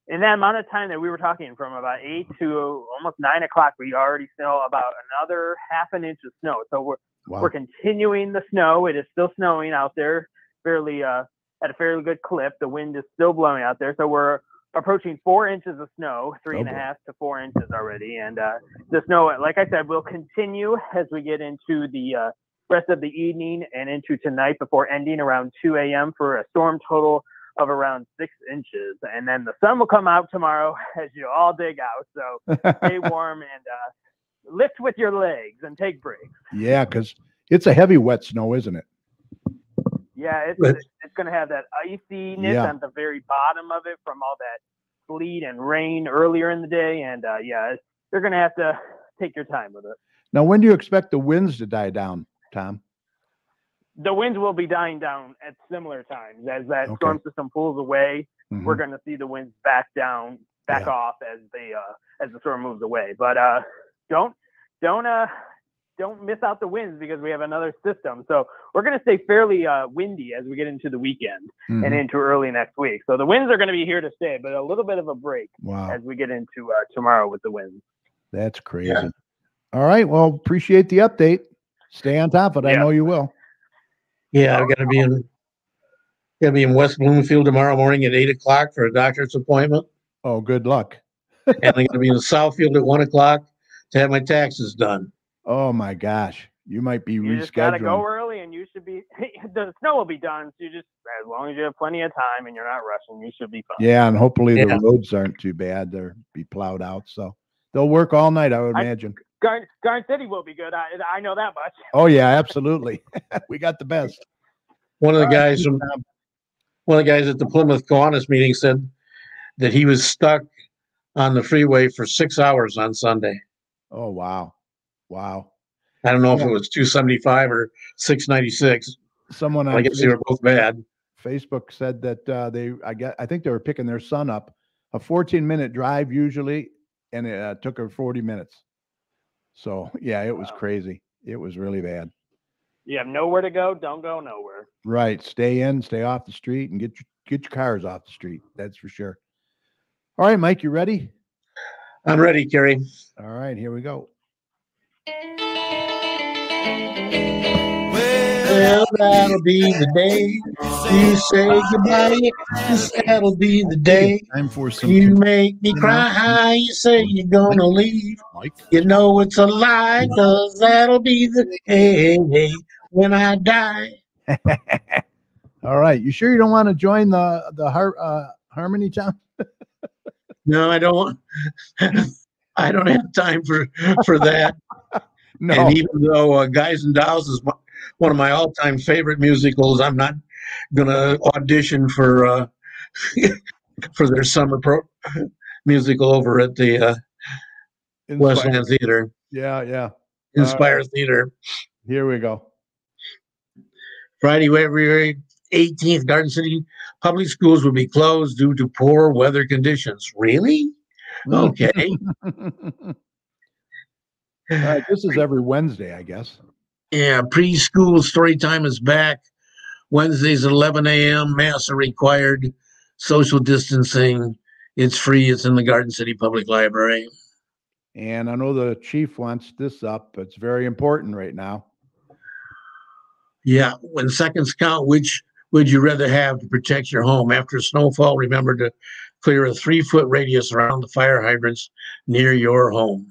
in that amount of time that we were talking, from about 8 to almost 9 o'clock, we already snow about another ½ an inch of snow. So we're continuing the snow. It is still snowing out there, fairly at a fairly good clip. The wind is still blowing out there. So we're approaching 4 inches of snow, 3.5 to 4 inches already. And the snow, like I said, will continue as we get into the rest of the evening and into tonight, before ending around 2 a.m. for a storm total of around 6 inches. And then the sun will come out tomorrow as you all dig out. So stay warm and lift with your legs and take breaks. Yeah, because it's a heavy wet snow, isn't it? Yeah, it's going to have that iciness at the very bottom of it from all that sleet and rain earlier in the day. And you're going to have to take your time with it. Now, when do you expect the winds to die down, Tom? The winds will be dying down at similar times as that storm system pulls away. Mm-hmm. We're going to see the winds back off as the storm moves away. But don't miss out the winds, because we have another system. So we're going to stay fairly windy as we get into the weekend and into early next week. So the winds are going to be here to stay, but a little bit of a break as we get into tomorrow with the winds. That's crazy. Yeah. All right. Well, appreciate the update. Stay on top of it. I know you will. Yeah, I've got to be in West Bloomfield tomorrow morning at 8 o'clock for a doctor's appointment. Oh, good luck. And I'm going to be in Southfield at 1 o'clock to have my taxes done. Oh my gosh, you might be rescheduling. You just gotta go early, and you should be. The snow will be done. So you just, as long as you have plenty of time and you're not rushing, you should be fine. Yeah, and hopefully the roads aren't too bad. They'll be plowed out, so they'll work all night, I would imagine. Garden City will be good. I know that much. Oh yeah, absolutely. We got the best. One of the All right, guys from one of the guys at the Plymouth Kiwanis meeting said that he was stuck on the freeway for 6 hours on Sunday. Oh wow. I don't know if Yeah. it was 275 or 696. Someone I on guess they were both bad. Facebook said that I think they were picking their son up, a 14-minute drive usually, and it took her 40 minutes. So yeah, it was crazy. It was really bad. You have nowhere to go. Don't go nowhere. Right. Stay in, stay off the street, and get your cars off the street. That's for sure. All right, Mike, you ready? I'm ready, Kerry. All right, here we go. Well, that'll be the day you say goodbye. Yes, that'll be the day Time for some. you make me cry. You say you're gonna leave. Mike. You know it's a lie, 'cause that'll be the day when I die. All right. You sure you don't want to join the Harmony Town? No, I don't. I don't have time for that. No. And even though Guys and Dolls is one of my all-time favorite musicals, I'm not gonna audition for for their summer musical over at the Westland Theater. Yeah. Inspire Theater. Here we go. Friday, February 18th, Garden City public schools will be closed due to poor weather conditions. Really? Okay. All right, this is every Wednesday, I guess. Yeah, preschool story time is back. Wednesdays at 11 a.m. Masks are required. Social distancing. It's free. It's in the Garden City Public Library. And I know the chief wants this up. It's very important right now. Yeah, when seconds count, which would you rather have to protect your home? After snowfall, remember to clear a 3-foot radius around the fire hydrants near your home.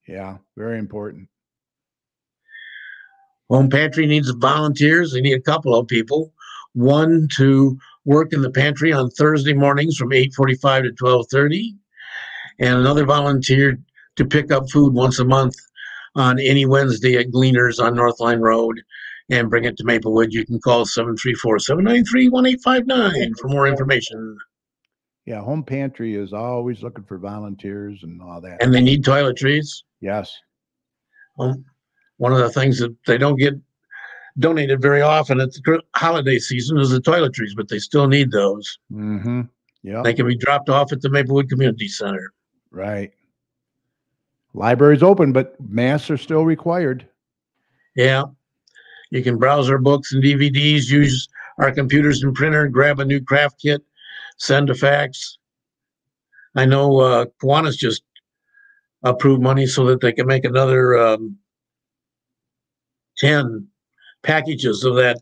Yeah, very important. Home Pantry needs volunteers. They need a couple of people. One to work in the pantry on Thursday mornings from 8:45 to 12:30, and another volunteer to pick up food once a month on any Wednesday at Gleaners on North Line Road and bring it to Maplewood. You can call 734-793-1859 for more information. Yeah, Home Pantry is always looking for volunteers and all that. And they need toiletries. Yes. One of the things that they don't get donated very often at the holiday season is the toiletries, but they still need those. Mm-hmm. Yeah. They can be dropped off at the Maplewood Community Center. Right. Library's open, but masks are still required. Yeah. You can browse our books and DVDs, use our computers and printer, grab a new craft kit, send a fax. I know Kiwanis just approved money so that they can make another 10 packages of that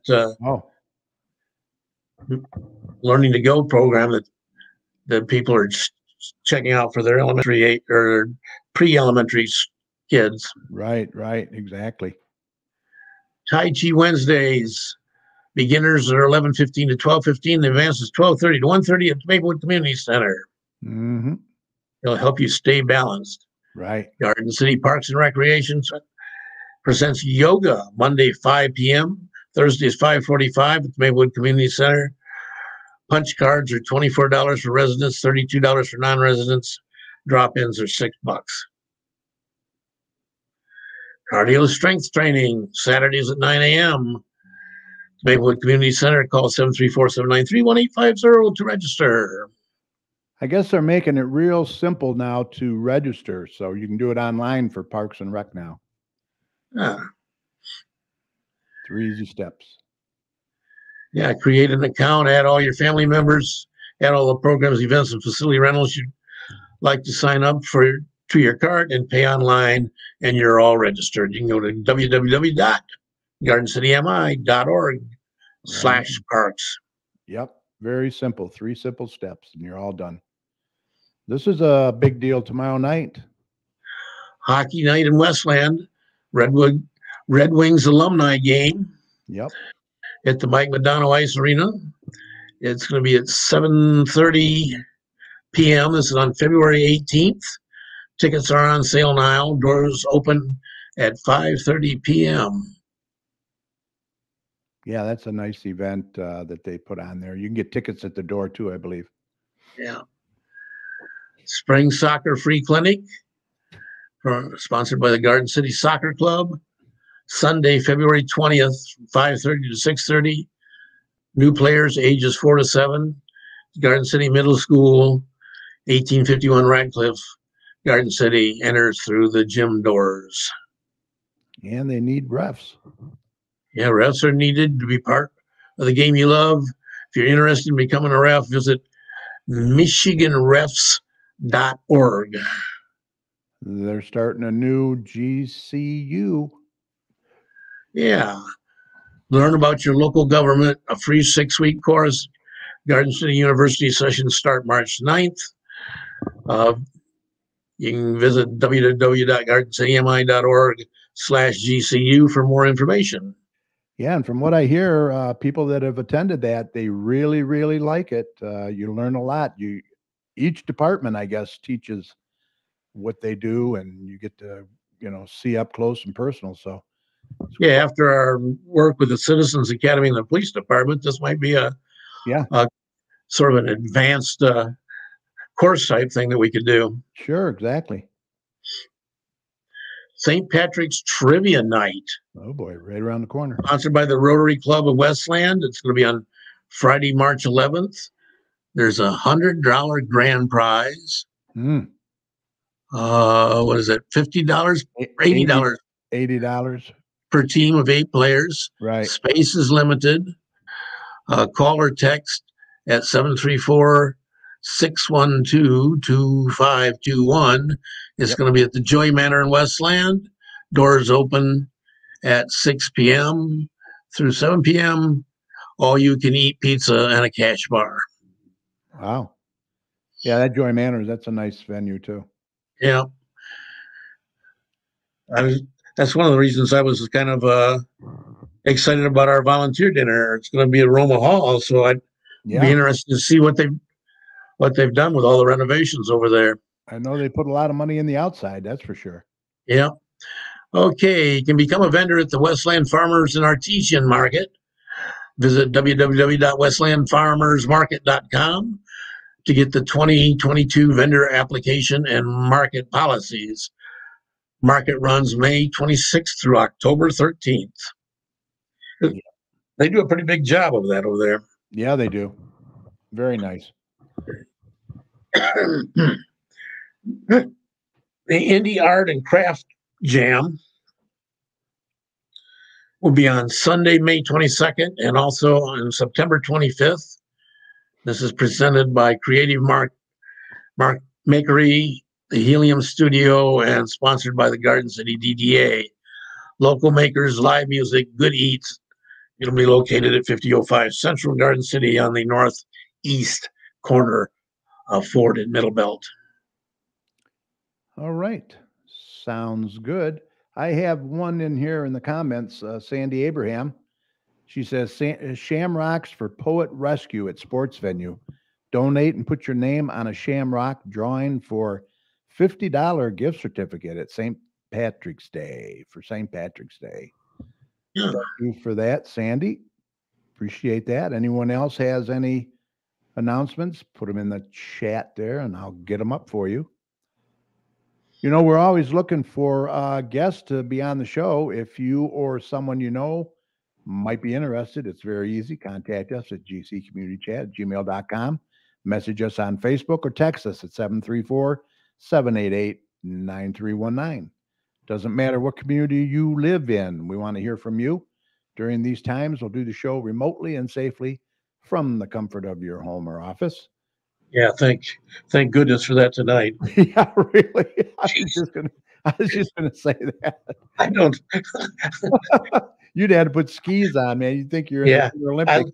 Learning to Go program that people are checking out for their elementary or pre-elementary kids. Right, exactly. Tai Chi Wednesdays. Beginners are 11:15 to 12:15. The advanced is 12:30 to 1:30 at the Maplewood Community Center. Mm-hmm. It'll help you stay balanced. Right. Garden City Parks and Recreation presents yoga Monday 5 p.m. Thursday is 5:45 at the Maplewood Community Center. Punch cards are $24 for residents, $32 for non-residents. Drop-ins are $6. Cardio strength training Saturdays at 9 a.m. Maplewood Community Center. Call 734-793-1850 to register. I guess they're making it real simple now to register, so you can do it online for Parks and Rec now. 3 easy steps. Yeah, create an account, add all your family members, add all the programs, events, and facility rentals you'd like to sign up for to your cart and pay online, and you're all registered. You can go to www.gardencitymi.org/parks. Yep, very simple. 3 simple steps, and you're all done. This is a big deal tomorrow night. Hockey night in Westland, Red Wings alumni game. Yep. At the Mike Madonna Ice Arena. It's going to be at 7:30 p.m. This is on February 18th. Tickets are on sale now. Doors open at 5:30 p.m. Yeah, that's a nice event that they put on there. You can get tickets at the door too, I believe. Yeah. Spring Soccer Free Clinic, sponsored by the Garden City Soccer Club. Sunday, February 20th, 5:30 to 6:30. New players ages 4 to 7. Garden City Middle School, 1851 Radcliffe, Garden City enters through the gym doors. And they need refs. Yeah, refs are needed to be part of the game you love. If you're interested in becoming a ref, visit MichiganRefs.org. They're starting a new GCU. Yeah. Learn about your local government, a free 6-week course. Garden City University sessions start March 9th. You can visit www.gardencitymI.org/GCU for more information. Yeah, and from what I hear, people that have attended that, they really, really like it. You learn a lot. Each department, I guess, teaches what they do, and you get to, see up close and personal. So, Yeah, after our work with the Citizens Academy and the police department, this might be a sort of an advanced course type thing that we could do. Sure, exactly. St. Patrick's Trivia Night. Oh boy, right around the corner. Sponsored by the Rotary Club of Westland. It's going to be on Friday, March 11th. There's a $100 grand prize. What is it? $50? $80? $80 per team of 8 players. Right. Space is limited. Call or text at 734-612-2521. It's going to be at the Joy Manor in Westland. Doors open at 6 p.m. through 7 p.m. All you can eat pizza and a cash bar. Wow. Yeah, that Joy Manor, that's a nice venue too. Yeah. That's one of the reasons I was kind of excited about our volunteer dinner. It's going to be at Roma Hall, so I'd be interested to see what they've done with all the renovations over there. I know they put a lot of money in the outside, that's for sure. Yeah. Okay, you can become a vendor at the Westland Farmers and Artesian Market. Visit www.westlandfarmersmarket.com to get the 2022 vendor application and market policies. Market runs May 26th through October 13th. They do a pretty big job of that over there. Yeah, they do. Very nice. The Indie Art and Craft Jam will be on Sunday, May 22nd, and also on September 25th. This is presented by Creative Mark Makery, the Helium Studio, and sponsored by the Garden City DDA. Local makers, live music, good eats. It'll be located at 5005 Central Garden City on the northeast corner of Ford and Middlebelt. All right. Sounds good. I have one in here in the comments, Sandy Abraham. She says, Shamrocks for Poet Rescue at sports venue. Donate and put your name on a Shamrock drawing for $50 gift certificate at St. Patrick's Day, for St. Patrick's Day. Yeah. Thank you for that, Sandy. Appreciate that. Anyone else has any announcements? Put them in the chat there and I'll get them up for you. We're always looking for guests to be on the show. If you or someone you know might be interested, it's very easy. Contact us at gccommunitychat@gmail.com. Message us on Facebook or text us at 734-788-9319. Doesn't matter what community you live in. We want to hear from you. During these times, we'll do the show remotely and safely from the comfort of your home or office. Yeah, thank goodness for that tonight. Yeah, really. I was just gonna say that. I don't. You'd have to put skis on, man. You think you're in the Olympics.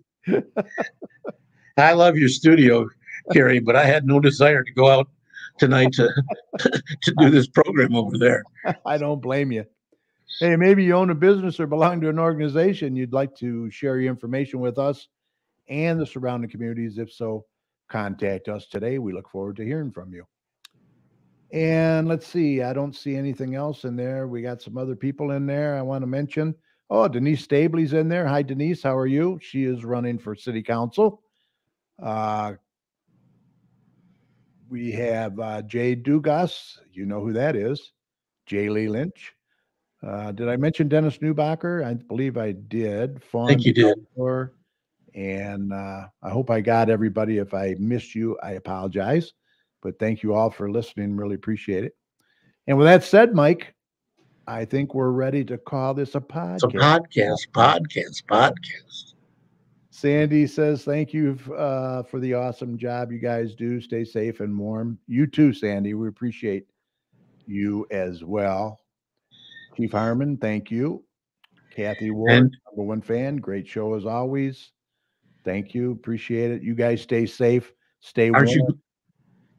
I love your studio, Gary, but I had no desire to go out tonight to do this program over there. I don't blame you. Hey, maybe you own a business or belong to an organization. You'd like to share your information with us and the surrounding communities. If so, contact us today. We look forward to hearing from you. And let's see, I don't see anything else in there. We got some other people in there I want to mention. Oh, Denise Stabley's in there. Hi, Denise. How are you? She is running for city council. We have Jay Dugas. You know who that is. Jay Lee Lynch. Did I mention Dennis Newbacher? I believe I did. I think you did. And I hope I got everybody. If I missed you, I apologize. But thank you all for listening. Really appreciate it. And with that said, Mike, I think we're ready to call this a podcast. It's a podcast. Sandy says, thank you for the awesome job you guys do. Stay safe and warm. You too, Sandy. We appreciate you as well. Chief Harmon, thank you. Kathy Ward, #1 fan. Great show as always. Thank you. Appreciate it. You guys stay safe. Stay warm.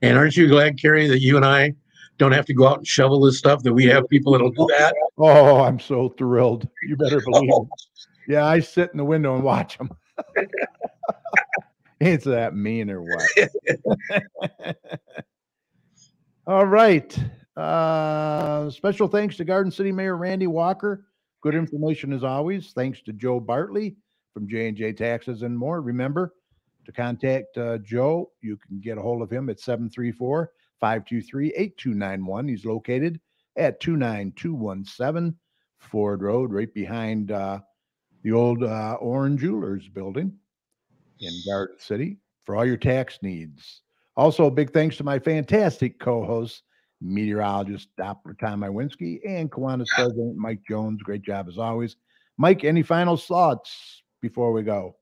Aren't you glad, Kerry, that you and I don't have to go out and shovel this stuff, that we have people that'll do that? Oh, I'm so thrilled. You better believe it. Yeah, I sit in the window and watch them. Ain't that mean or what? All right. Special thanks to Garden City Mayor Randy Walker. Good information as always. Thanks to Joe Bartley from J&J Taxes and More. Remember to contact Joe. You can get a hold of him at 734-523-8291. He's located at 29217 Ford Road, right behind the old Orange Jewelers building in Garden City for all your tax needs. Also, a big thanks to my fantastic co-hosts, meteorologist Doppler Tom Iwinski and Kiwanis President Mike Jones. Great job as always. Mike, any final thoughts before we go?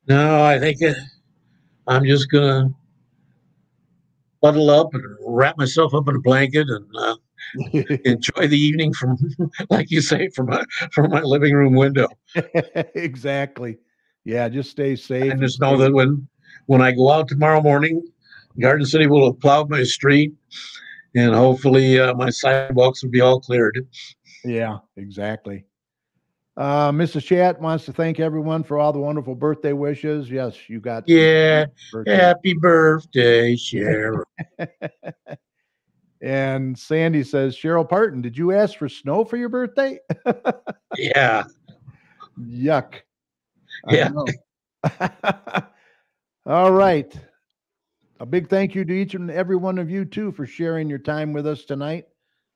No, I think I'm just gonna bundle up and wrap myself up in a blanket and enjoy the evening from, like you say, from my living room window. Exactly. Yeah, just stay safe. And just know that when I go out tomorrow morning, Garden City will have plowed my street, and hopefully my sidewalks will be all cleared. Yeah, exactly. Mrs. Chat wants to thank everyone for all the wonderful birthday wishes. Yes, you got. Yeah. Happy birthday, Cheryl. And Sandy says, Cheryl Parton, did you ask for snow for your birthday? Yeah. Yuck. Yeah. All right. A big thank you to each and every one of you, too, for sharing your time with us tonight.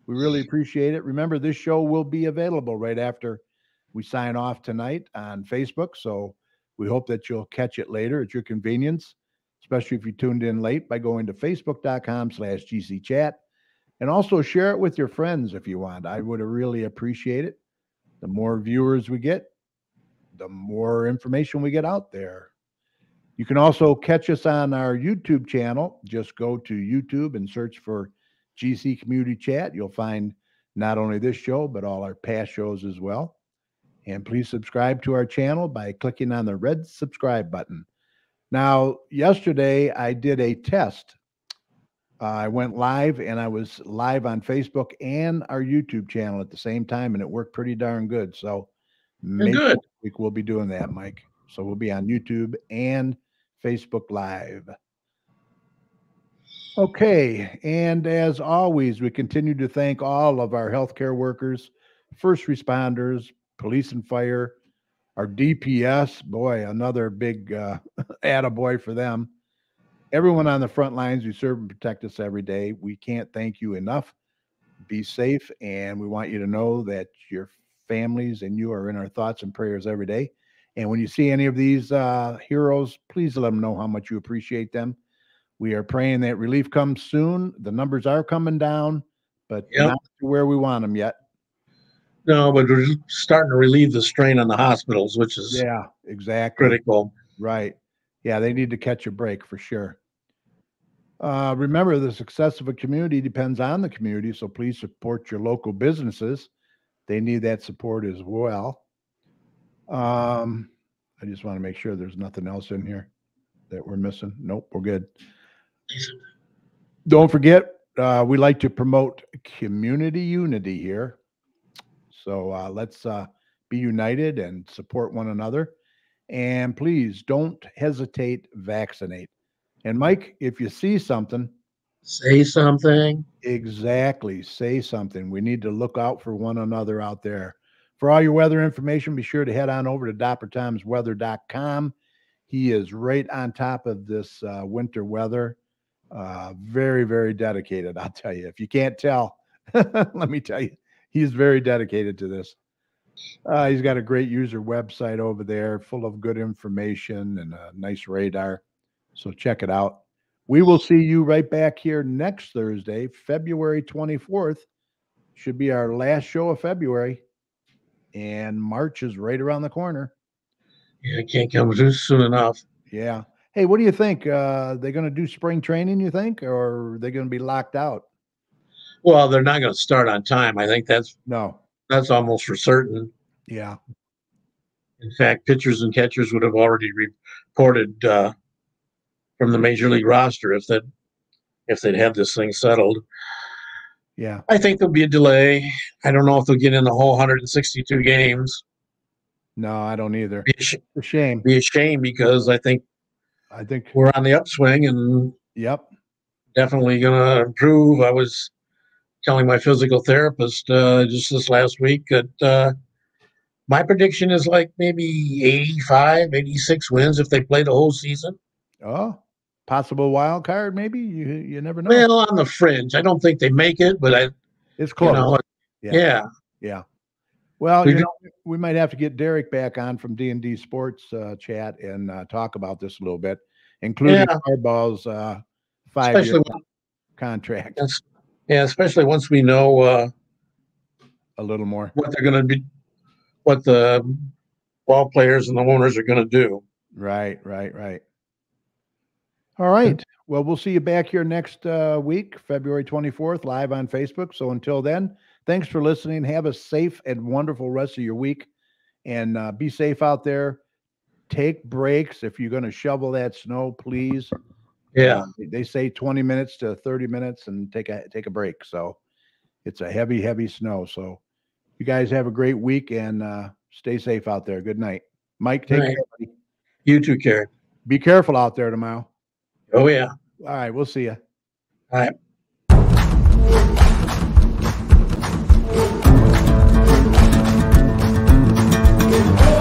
We really appreciate it. Remember, this show will be available right after we sign off tonight on Facebook. So we hope that you'll catch it later at your convenience, especially if you tuned in late, by going to facebook.com/GCChat. And also share it with your friends if you want. I would really appreciate it. The more viewers we get, the more information we get out there. You can also catch us on our YouTube channel. Just go to YouTube and search for GC Community Chat. You'll find not only this show, but all our past shows as well. And please subscribe to our channel by clicking on the red subscribe button. Now, yesterday I did a test. I went live, and I was live on Facebook and our YouTube channel at the same time, and it worked pretty darn good. So maybe next week we'll be doing that, Mike. So we'll be on YouTube and Facebook Live. Okay, and as always, we continue to thank all of our healthcare workers, first responders, police and fire, our DPS. Boy, another big attaboy for them. Everyone on the front lines who serve and protect us every day. We can't thank you enough. Be safe, and we want you to know that your families and you are in our thoughts and prayers every day. And when you see any of these heroes, please let them know how much you appreciate them. We are praying that relief comes soon. The numbers are coming down, but not to where we want them yet. No, but we're starting to relieve the strain on the hospitals, which is exactly critical. Right. Yeah, they need to catch a break for sure. Remember, the success of a community depends on the community, so please support your local businesses. They need that support as well. I just want to make sure there's nothing else in here that we're missing. Nope, we're good. Don't forget, we like to promote community unity here. So let's be united and support one another. And please don't hesitate, vaccinate. And Mike, if you see something, Say something. Exactly. Say something. We need to look out for one another out there. For all your weather information, be sure to head on over to doppertimesweather.com. He is right on top of this winter weather. Very, very dedicated, I'll tell you. If you can't tell, let me tell you, he's very dedicated to this. He's got a great user website over there full of good information and a nice radar. So check it out. We will see you right back here next Thursday, February 24th. Should be our last show of February. And March is right around the corner. Yeah, it can't come soon enough. Yeah. Hey, what do you think? They're going to do spring training, you think, or are they going to be locked out? Well, they're not going to start on time. I think that's almost for certain. Yeah. In fact, pitchers and catchers would have already reported from the major league roster if they'd had this thing settled. Yeah. I think there'll be a delay. I don't know if they'll get in the whole 162 games. No, I don't either. It's a shame. Be a shame because I think we're on the upswing and definitely going to improve. I was telling my physical therapist just this last week that my prediction is like maybe 85, 86 wins if they play the whole season. Oh, possible wild card, maybe? You never know. Well, on the fringe. I don't think they make it, but it's close. Yeah. Well, we might have to get Derek back on from D&D Sports Chat and talk about this a little bit, including Hardball's 5-year contract. Especially once we know a little more what they're going to be, what the ball players and the owners are going to do. Right. All right. Well, we'll see you back here next week, February 24th, live on Facebook. So until then, thanks for listening. Have a safe and wonderful rest of your week, and be safe out there. Take breaks. If you're going to shovel that snow, please. Yeah. They say 20 minutes to 30 minutes and take a break. So it's a heavy, heavy snow. So you guys have a great week and stay safe out there. Good night. Mike, take care, buddy. You too, Karen. Be careful out there tomorrow. Oh, yeah. All right. We'll see you. All right. Oh,